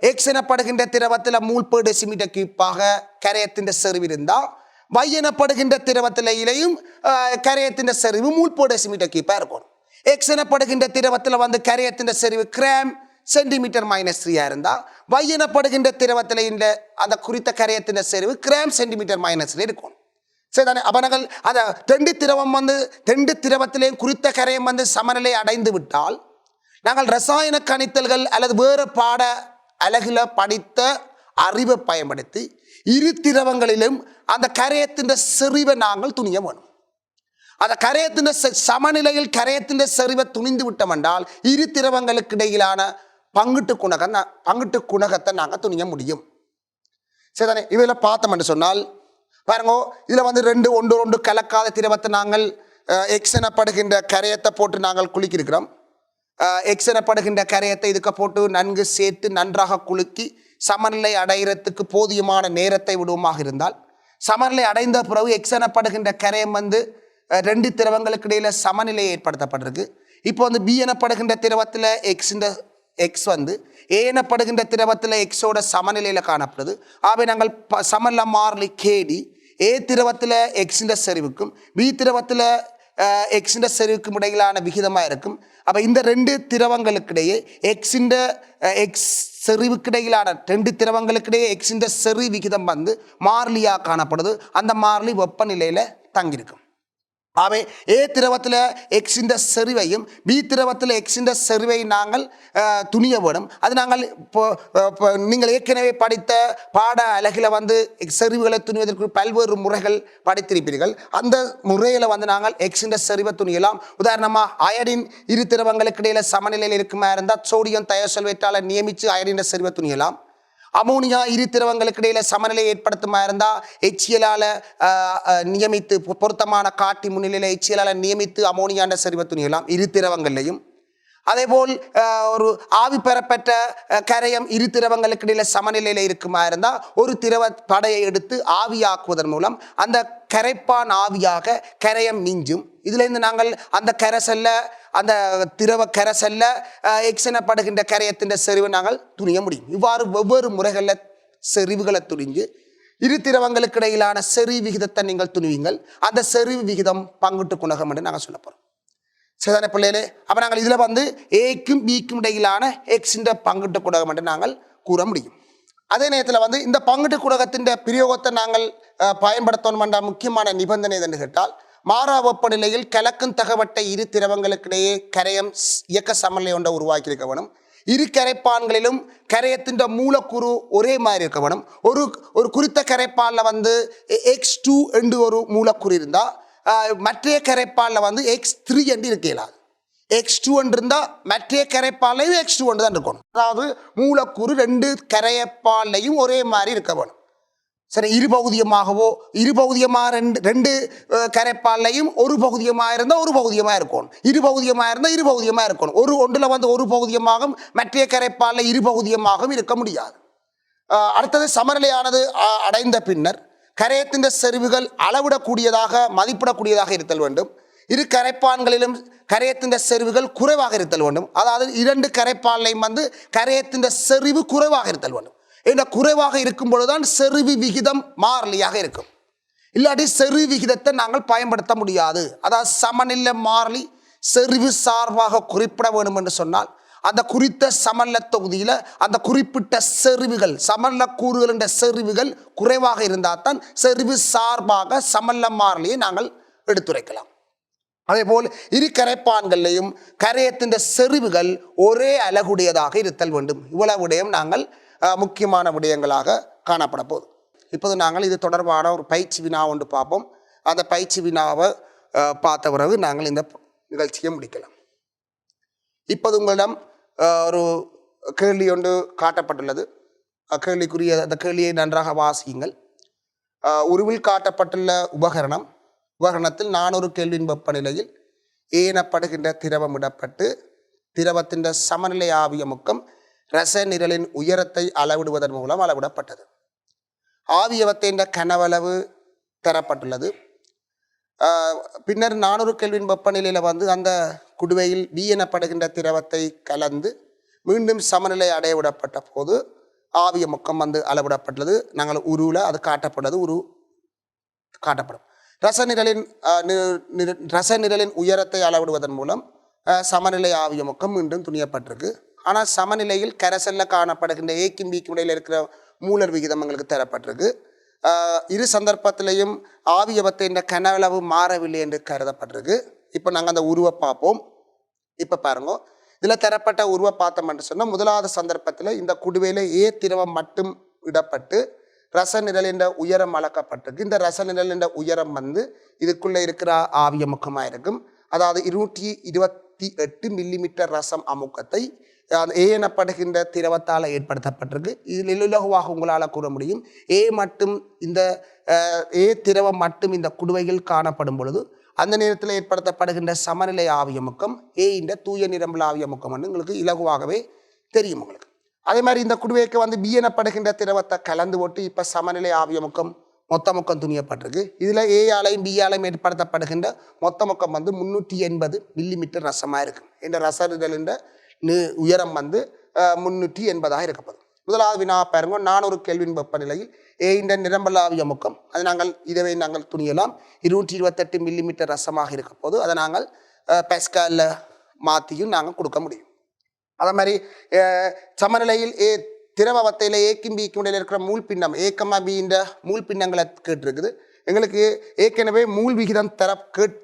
[SPEAKER 1] எக்ஸ் எனப்படுகின்ற திரவத்தில் மூல் பெர் டெசிமீட்டர் கியூப்பாக கரையத்தின் செறிவு இருந்தால் y எனப்படுகின்ற திரவத்திலையும் கரையத்தின் செறிவு மூல் பெர் டெசிமீட்டர் கியூப்பாக இருக்கணும். எக்ஸ் எனப்படுகின்ற திரவத்தில் வந்து கரையத்தின் செறிவு கிராம் சென்டிமீட்டர் -3 இருந்தால் y எனப்படுகின்ற திரவத்தில் அந்த குறித்த கரையத்தின் செறிவு கிராம் சென்டிமீட்டர் -3 இருக்கணும். சரிதானே? அப்போ நாங்கள் அந்த ரெண்டு திரவத்திலேயும் குறித்த கரையம் வந்து சமநிலை அடைந்து விட்டால் நாங்கள் ரசாயன கணித்தல்கள் அல்லது வேறு பாட அலகில படித்த அறிவை பயன்படுத்தி இரு திரவங்களிலும் அந்த கரையத்தின் செறிவை நாங்கள் துணிய வேணும். அந்த கரையத்தின் சமநிலையில் கரையத்தின் செறிவை துணிந்து விட்டோம் என்றால் இரு திரவங்களுக்கு இடையிலான பங்குட்டு குணகத்தை நாங்கள் துணிய முடியும். சரிதானே? இதில் பார்த்தோம் என்று சொன்னால் பாருங்க, இதில் வந்து ஒன்று கலக்காத திரவத்தை நாங்கள் எக்ஸ் எனப்படுகின்ற கரையத்தை போட்டு நாங்கள் குலுக்கியிருக்கிறோம். எக்ஸ் எனப்படுகின்ற கரையத்தை இதுக்கு போட்டு நன்கு சேர்த்து நன்றாக குலுக்கி சமநிலை அடைகிறதுக்கு போதியமான நேரத்தை விடுவமாக இருந்தால் சமநிலை அடைந்த பிறகு எக்ஸ் எனப்படுகின்ற கரையம் வந்து ரெண்டு திரவங்களுக்கு இடையில சமநிலை ஏற்படுத்தப்பட்டிருக்கு. இப்போ வந்து பி எனப்படுகின்ற திரவத்தில் எக்ஸ் வந்து ஏ எனப்படுகின்ற திரவத்தில் எக்ஸோட சமநிலையில் காணப்படுது. ஆகவே நாங்கள் சமநிலை மாறிலி கேடி ஏ திரவத்தில் எக்ஸின் செறிவுக்கும் பி திரவத்தில் எக்ஸின் செறிவுக்கும் இடையிலான விகிதமாக இருக்கும். அப்போ இந்த ரெண்டு திரவங்களுக்கிடையே எக்ஸ் செறிவுக்கிடையிலான ரெண்டு திரவங்களுக்கிடையே எக்ஸின் செறி விகிதம் வந்து மாறிலியாக காணப்படுது. அந்த மாறிலி வெப்பநிலையில் தங்கியிருக்கும். ஆகவே ஏ திரவத்தில் எக்ஸின் செறிவையும் பி திரவத்தில் எக்ஸின் செறிவை நாங்கள் துணிய வேணும். அது நாங்கள் நீங்கள் ஏற்கனவே படித்த பாட அலகில் வந்து செறிவுகளை துணிவதற்கு பல்வேறு முறைகள் படித்திருப்பீர்கள். அந்த முறையில் வந்து நாங்கள் எக்ஸின் செறிவை துணியலாம். உதாரணமாக அயடின் இரு திரவங்களுக்கு இடையில சமநிலையில் இருக்குமா இருந்தால் சோடியம் தயோசல்வேட்டால் நியமித்து அயடின் செறிவை துணியலாம். அமோனியா இரு திரவங்களுக்கு இடையில சமநிலை ஏற்படுத்துமா இருந்தால் HCl நியமித்து பொருத்தமான காட்டி முன்னிலையில் HCl நியமித்து அமோனியாண்ட செறிவை துணியலாம் இரு திரவங்கள்லையும். அதேபோல் ஒரு ஆவி பெறப்பட்ட கரையம் இரு திரவங்களுக்கு இடையில சமநிலையில் இருக்குமா இருந்தால் ஒரு திரவ படையை எடுத்து ஆவியாக்குவதன் மூலம் அந்த கரைப்பான் ஆவியாக கரையம் மிஞ்சும். இதுலேருந்து நாங்கள் அந்த கரைசல்ல அந்த திரவ கரைசல்ல எக்ஸ் எனப்படுகின்ற கரையத்தின் செறிவை நாங்கள் துணிய முடியும். இவ்வாறு வெவ்வேறு முறைகளில் செறிவுகளை துணிஞ்சு இரு திரவங்களுக்கு இடையிலான செறி விகிதத்தை நீங்கள் துணிவீங்கள். அந்த செறிவு விகிதம் பங்குட்டு குணகம் என்று நாங்கள் சொல்ல போகிறோம். சரிதானே பிள்ளைகளே? அப்போ நாங்கள் இதில் வந்து ஏக்கும் பிக்கும் இடையிலான எக்ஸின் பங்குட்டு குணகம் என்று நாங்கள் கூற முடியும். அதே நேரத்தில் வந்து இந்த பங்குட்டு குணகத்தின் பிரயோகத்தை நாங்கள் பயன்படுத்தணும் என்ற முக்கியமான நிபந்தனை எதுன்னு கேட்டால் மாறா வெப்பநிலையில் கலக்கும் தகவட்டை இரு திரவங்களுக்கிடையே கரையம் இயக்க சமநிலை ஒன்றை உருவாக்கி இருக்க வேணும். இரு கரைப்பான்களிலும் கரையத்தின் மூலக்கூறு ஒரே மாதிரி இருக்க வேணும். ஒரு குறித்த கரைப்பானில் வந்து X2 என்று ஒரு மூலக்கூறு இருந்தால் மற்ற கரைப்பானில் வந்து X3 என்று இருக்க இயலாது. X2 என்று இருந்தால் மற்ற கரைப்பான்லையும் X2 என்று தான் இருக்கணும். அதாவது மூலக்கூறு ரெண்டு கரைப்பான்லையும் ஒரே மாதிரி இருக்க வேணும். சரி, இருபகுதியமாக ரெண்டு கரைப்பாலையும் ஒரு பகுதியமாக இருந்தால் ஒரு பகுதியமாக இருக்கணும். இருபகுதியமாக இருந்தால் இருபகுதியமாக இருக்கணும். ஒன்றில் வந்து ஒரு பகுதியமாகவும் மற்ற கரைப்பாலில் இருபகுதியமாகவும் இருக்க முடியாது. அடுத்தது சமநிலையானது அடைந்த பின்னர் கரையத்தின் செறிவுகள் அளவிடக்கூடியதாக மதிப்பிடக்கூடியதாக இருத்தல் வேண்டும். இரு கரைப்பான்களிலும் கரையத்தின் செறிவுகள் குறைவாக இருத்தல் வேண்டும். அதாவது இரண்டு கரைப்பாலையும் வந்து கரையத்தின் செறிவு குறைவாக இருத்தல் வேண்டும். இந்த குறைவாக இருக்கும் பொழுதுதான் செறிவு விகிதம் மாறிலியாக இருக்கும். இல்லாட்டி செறிவு விகிதத்தை நாங்கள் பயன்படுத்த முடியாது. அதாவது சமநிலை மாறிலி செறிவு சார்பாக குறிப்பிட வேண்டும் என்று சொன்னால் அந்த குறித்த சமநிலை தொகுதியில் அந்த குறிப்பிட்ட செறிவுகள் சமநிலை கூறுகளின் செறிவுகள் குறைவாக இருந்தால் தான் செறிவு சார்பாக சமநிலை மாறிலியை நாங்கள் எடுத்துரைக்கலாம். அதே போல் இரு கரைப்பான்களையும் கரையத்தின் செறிவுகள் ஒரே அலகுடையதாக இருத்தல் வேண்டும். இவ்வளவு விடயம் நாங்கள் முக்கியமான விடயங்களாக காணப்பட போகுது. இப்போது நாங்கள் இது தொடர்பான ஒரு பயிற்சி வினா ஒன்று பார்ப்போம். அந்த பயிற்சி வினாவை பார்த்த பிறகு நாங்கள் இந்த நிகழ்ச்சியை முடிக்கலாம். இப்போது உங்களிடம் ஒரு கேள்வி ஒன்று காட்டப்பட்டுள்ளது. கேள்விக்குரிய அந்த கேள்வியை நன்றாக வாசியுங்கள். உருவில் காட்டப்பட்டுள்ள உபகரணத்தில் 400 கெல்வின் வெப்பநிலையில் ஏனப்படுகின்ற திரவம் இடப்பட்டு திரவத்தின் சமநிலை ஆவியமுக்கம் ரச நிரலின் உயரத்தை அளவிடுவதன் மூலம் அளவிடப்பட்டது. ஆவியவத்தின் கனவளவு தரப்பட்டுள்ளது. பின்னர் 400 கெல்வின் வெப்பநிலையில் அந்த குடுவையில் பி எனப்படுகின்ற திரவத்தை கலந்து மீண்டும் சமநிலை அடைய விடப்பட்ட போது ஆவியமுக்கம் அளவிடப்பட்டது. நாங்கள் உருவில் அது காட்டப்பட்டது. உரு காட்டப்படும். ரச நிரலின் உயரத்தை அளவிடுவதன் மூலம் சமநிலை ஆவியமுக்கம் மீண்டும் துணியப்பட்டிருக்கு. ஆனால் சமநிலையில் கரைசல்ல காணப்படுகின்ற ஏக்கும் பிக்கும் இடையில் இருக்கிற மூலர் விகிதம் எங்களுக்கு தரப்பட்டிருக்கு. இரு சந்தர்ப்பத்திலையும் ஆவியவத்தின் கனவளவு மாறவில்லை என்று கருதப்பட்டிருக்கு. இப்போ நாங்கள் அந்த உருவை பார்ப்போம். இப்போ பாருங்க, இதில் தரப்பட்ட உருவை பார்த்தோம் என்று சொன்னால் முதலாவது சந்தர்ப்பத்தில் இந்த குடுவையில் திரவம் மட்டும் இடப்பட்டு ரச நிரலின் உயரம் அளக்கப்பட்டிருக்கு. இந்த ரச நிரலின் உயரம் இதுக்குள்ளே இருக்கிற ஆவியமுக்கமாக இருக்கும். அதாவது 228 மில்லிமீட்டர் ரசம் அமுக்கத்தை எனப்படுகின்ற திரவத்தால் ஏற்படுத்தப்பட்டிருக்கு. இதில் இலகுவாக உங்களால் கூற முடியும். மட்டும் இந்த திரவம் மட்டும் இந்த குடுவையில் காணப்படும் பொழுது அந்த நேரத்தில் ஏற்படுத்தப்படுகின்ற சமநிலை ஆவியமுக்கம் இந்த தூய நிரம்பல் ஆவியமுக்கம் உங்களுக்கு இலகுவாகவே தெரியும் உங்களுக்கு. அதே மாதிரி இந்த குடுவைக்கு பி எனப்படுகின்ற திரவத்தை கலந்து போட்டு இப்போ சமநிலை ஆவியமுக்கம் மொத்த முக்கம் துணியப்பட்டிருக்கு. இதில் ஆலையும் பி ஆலையும் ஏற்படுத்தப்படுகின்ற மொத்த முக்கம் 380 மில்லிமீட்டர் ரசமாக இருக்கும். இந்த ரச நிரலின் உயரம் 380 இருக்கப்படும். முதலாவது வினா பாருங்க, 400 கெல்வின் வெப்பநிலையில் இந்த நிரம்பல் ஆவியமுக்கம் அது நாங்கள் துணியலாம் 228 மில்லிமீட்டர் ரசமாக இருக்க போது அதை நாங்கள் பெஸ்காலில் மாற்றியும் நாங்கள் கொடுக்க முடியும். அதே மாதிரி சமநிலையில் திரவத்தையில் ஏக்கும் பிக்கும் இடையில் இருக்கிற மூல் பின்னம் ஏக்கமா பின்ற மூல் பின்னங்களை கேட்டிருக்குது. எங்களுக்கு ஏற்கனவே மூல் விகிதம்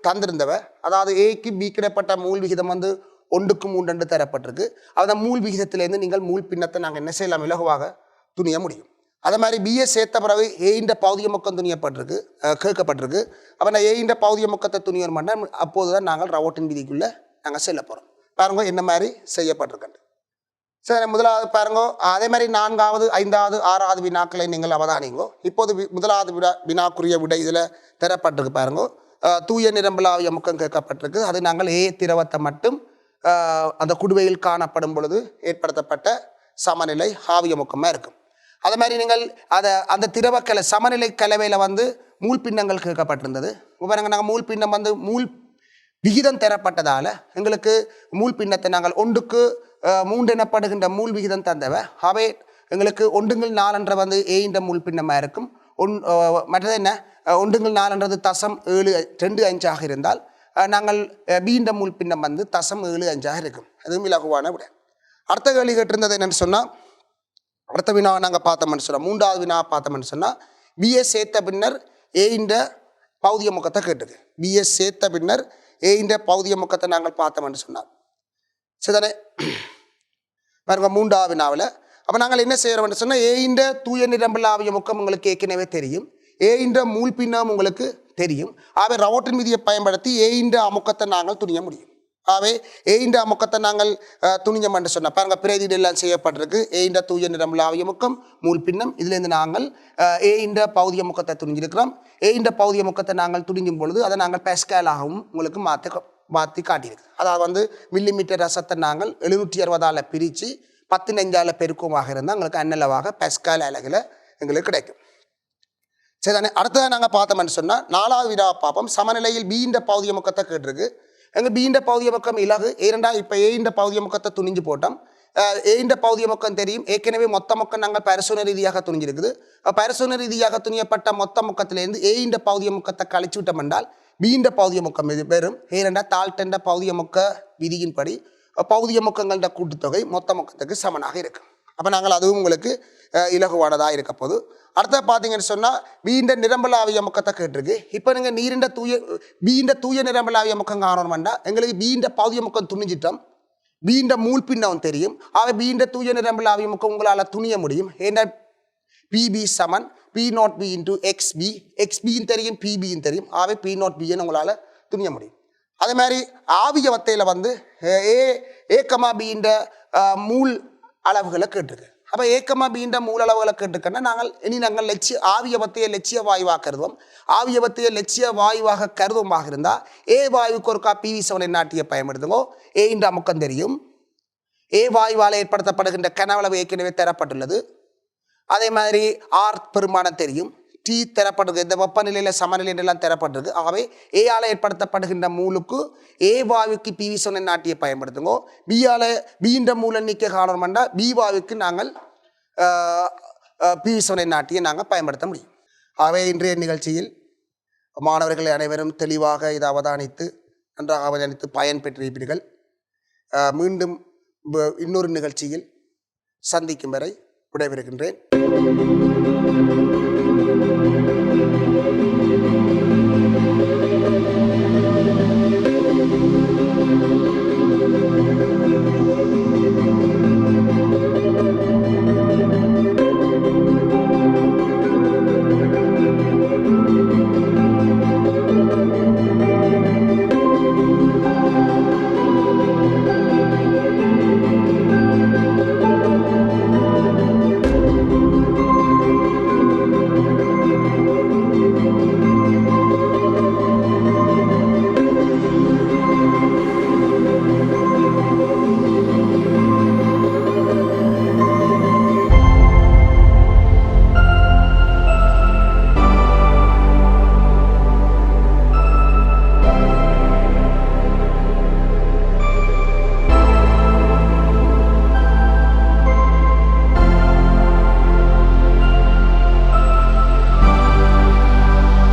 [SPEAKER 1] தந்திருந்தவ, அதாவது ஏக்கு பிக்கிடப்பட்ட மூல் விகிதம் 1க்கு 3 தரப்பட்டிருக்கு. அந்த மூல் விகிதத்திலேருந்து நீங்கள் மூல் பின்னத்தை நாங்கள் என்ன செய்யலாம், இலகுவாக துணிய முடியும். அதே மாதிரி பிஏ சேர்த்த பிறகு இந்த பௌதிக முக்கம் துணியப்பட்டிருக்கு கேட்கப்பட்டிருக்கு. அப்போ நான் இந்த பௌதிக முக்கத்தை துணியோர் பண்ணால் அப்போது தான் நாங்கள் ரவோட்டின் விதிக்குள்ளே நாங்கள் செல்ல போகிறோம். பாருங்க என்ன மாதிரி செய்யப்பட்டிருக்கு. சரி, முதலாவது பாருங்க. அதே மாதிரி 4வது 5வது 6வது வினாக்களை நீங்கள் அவதானிங்கோ. இப்போது முதலாவது வினாக்குரிய விடை இதில் தரப்பட்டிருக்கு. பாருங்க, தூய நிரம்பல் ஆவியமுக்கம் கேட்கப்பட்டிருக்கு. அது நாங்கள் திரவத்தை மட்டும் அந்த குடுவையில் காணப்படும் பொழுது ஏற்படுத்தப்பட்ட சமநிலை ஆவியமுக்கமாக இருக்கும். அதே மாதிரி நீங்கள் அந்த திரவ சமநிலை கலவையில் மூல் பின்னங்கள் கேட்கப்பட்டிருந்தது. பாருங்க, நாங்கள் மூல் பின்னம் மூல் விகிதம் தரப்பட்டதால் எங்களுக்கு மூல் பின்னத்தை நாங்கள் 1க்கு 3 எனப்படுகின்ற மூல் விகிதம் தந்தவ. அவை எங்களுக்கு 1/4 இந்த மூல் பின்னமாக இருக்கும். மற்றது என்ன, 1/4 0.725 இருந்தால் நாங்கள் பீண்ட மூல் பின்னம் 0.75 இருக்கும். அதுவும் இலகுவான விட. அடுத்த கேள்வி கேட்டிருந்தது என்னென்னு சொன்னால், அடுத்த வினாவை நாங்கள் பார்த்தோம்னு சொன்னால் 3வது வினாவை பார்த்தோம்னு சொன்னால் பிஎஸ் சேர்த்த பின்னர் இந்த பௌதிக முக்கத்தை கேட்டது. பிஎஸ் சேர்த்த பின்னர் இந்த பௌதிக முக்கத்தை நாங்கள் பார்த்தோம்னு சொன்னார். சரிதானே? பாருங்க 3வது வினாவில். அப்போ நாங்கள் என்ன செய்கிறோம்னு சொன்னால் இந்த தூய நிரம்பல் ஆவிய முக்கம் உங்களுக்கு ஏற்கனவே தெரியும். இந்த மூல் பின்னம் உங்களுக்கு தெரியும். ஆகவே ரவோட்டின் விதியை பயன்படுத்தி இந்த அமுக்கத்தை நாங்கள் துணிய முடியும். ஆகவே இந்த அமுக்கத்தை நாங்கள் துணிஞ்சம் என்று சொன்னால் பாருங்க, பிரதிடு எல்லாம் செய்யப்பட்டிருக்கு. இந்த தூய நிரம்பல் ஆவிய முக்கம் மூல் பின்னம். இதுலேருந்து நாங்கள் இந்த பௌதிக முக்கத்தை துணிஞ்சிருக்கிறோம். இந்த பௌதிக முக்கத்தை நாங்கள் துணிஞ்சும் பொழுது அதை நாங்கள் பெஸ்காலாகவும் உங்களுக்கு மாற்றி காட்டியிருக்கு. அதாவது மில்லிமீட்டர் ரசத்தை நாங்கள் 760ஆல் பிரித்து 15ஆல் பெருக்கமாக இருந்தால் எங்களுக்கு அன்னளவாக பெஸ்கால் அலகில் எங்களுக்கு கிடைக்கும். சரிதானே? அடுத்ததாக நாங்கள் பார்த்தோம்னு சொன்னால் 4வது வினாவை பார்ப்போம். சமநிலையில் பீண்ட பௌதிக முக்கத்தை கேட்டிருக்கு. எங்கள் பீண்ட பௌதிக முக்கம் இலகு ஏனெண்டா இப்போ இந்த பௌதிக முக்கத்தை துணிஞ்சு போட்டோம். இந்த பௌதிக முக்கம் தெரியும். ஏற்கனவே மொத்த முக்கம் நாங்கள் பரிசோதனை ரீதியாக துணிஞ்சிருக்குது. பரிசோதனை ரீதியாக துணியப்பட்ட மொத்த முக்கத்திலேருந்து இந்த பௌதிக முக்கத்தை கழிச்சு விட்டோம் என்றால் பீண்ட பௌதிக முக்கம் இது பெறும். ஏனெண்டா தாழ்த்தண்ட பௌதிக முக்க விதியின்படி பௌதிக முக்கங்களோட கூட்டுத்தொகை மொத்த முக்கத்துக்கு சமனாக இருக்கும். அப்போ நாங்கள் அதுவும் உங்களுக்கு இலகுவானதாக இருக்க போது. அடுத்த பார்த்தீங்கன்னு சொன்னால் பீண்ட நிரம்பல் ஆவிய முக்கத்தை கேட்டிருக்கு. இப்போ நீங்கள் பீண்ட தூய நிரம்பல் ஆவிய முக்கம் காணணும்னா எங்களுக்கு பீண்ட பௌதிக முக்கம் துணிஞ்சிட்டோம். பீண்ட மூல் பின்னம் தெரியும். ஆக பீண்ட தூய நிரம்பல் ஆவிய முக்கம் உங்களால் துணிய முடியும். ஏன்னா பிபி சமன் P0B into XB. XBன்னு தெரியும், PBன்னு தெரியும். ஆகவே P0B உங்களால் துணிய முடியும். அதே மாதிரி ஆவியவத்தையில் வந்து ஏ ஏக்கமா பீன்ற மூல் அளவுகளை கேட்டிருக்கு. அப்போ ஏக்கமா பீன்ற மூல அளவுகளை கேட்டுக்கன்னா நாங்கள் ஆவியவத்தையை லட்சிய வாயுவாக கருதுவோம். ஆவியவத்தையை லட்சிய வாயுவாக கருதுவமாக இருந்தால் ஏ வாயுக்கு ஒருக்கா PV7 நாட்டியை பயன்படுத்துங்கோ. ஏன்ற அமுக்கம் தெரியும். ஏ வாயுவால் ஏற்படுத்தப்படுகின்ற கனவளவு ஏற்கனவே தரப்பட்டுள்ளது. அதே மாதிரி ஆர் பெருமானம் தெரியும். டி தரப்படுது. இந்த வெப்பநிலையில் சமநிலை எல்லாம் தரப்பட்டிருக்கு. ஆகவே ஏயால் ஏற்படுத்தப்படுகின்ற மூலுக்கு ஏ வாயுக்கு PV7 நாட்டியை பயன்படுத்துங்கோ. பீன்ற மூல எண்ணிக்கை காணணும்னா பி வாயுக்கு நாங்கள் PV7 நாட்டியை நாங்கள் பயன்படுத்த முடியும். ஆகவே இன்றைய நிகழ்ச்சியில் மாணவர்கள் அனைவரும் தெளிவாக இதை அவதானித்து நன்றாக அவதானித்து பயன் பெற்றிருப்பீர்கள். மீண்டும் இன்னொரு நிகழ்ச்சியில் சந்திக்கும் வரை விடைபெறுகின்றேன்.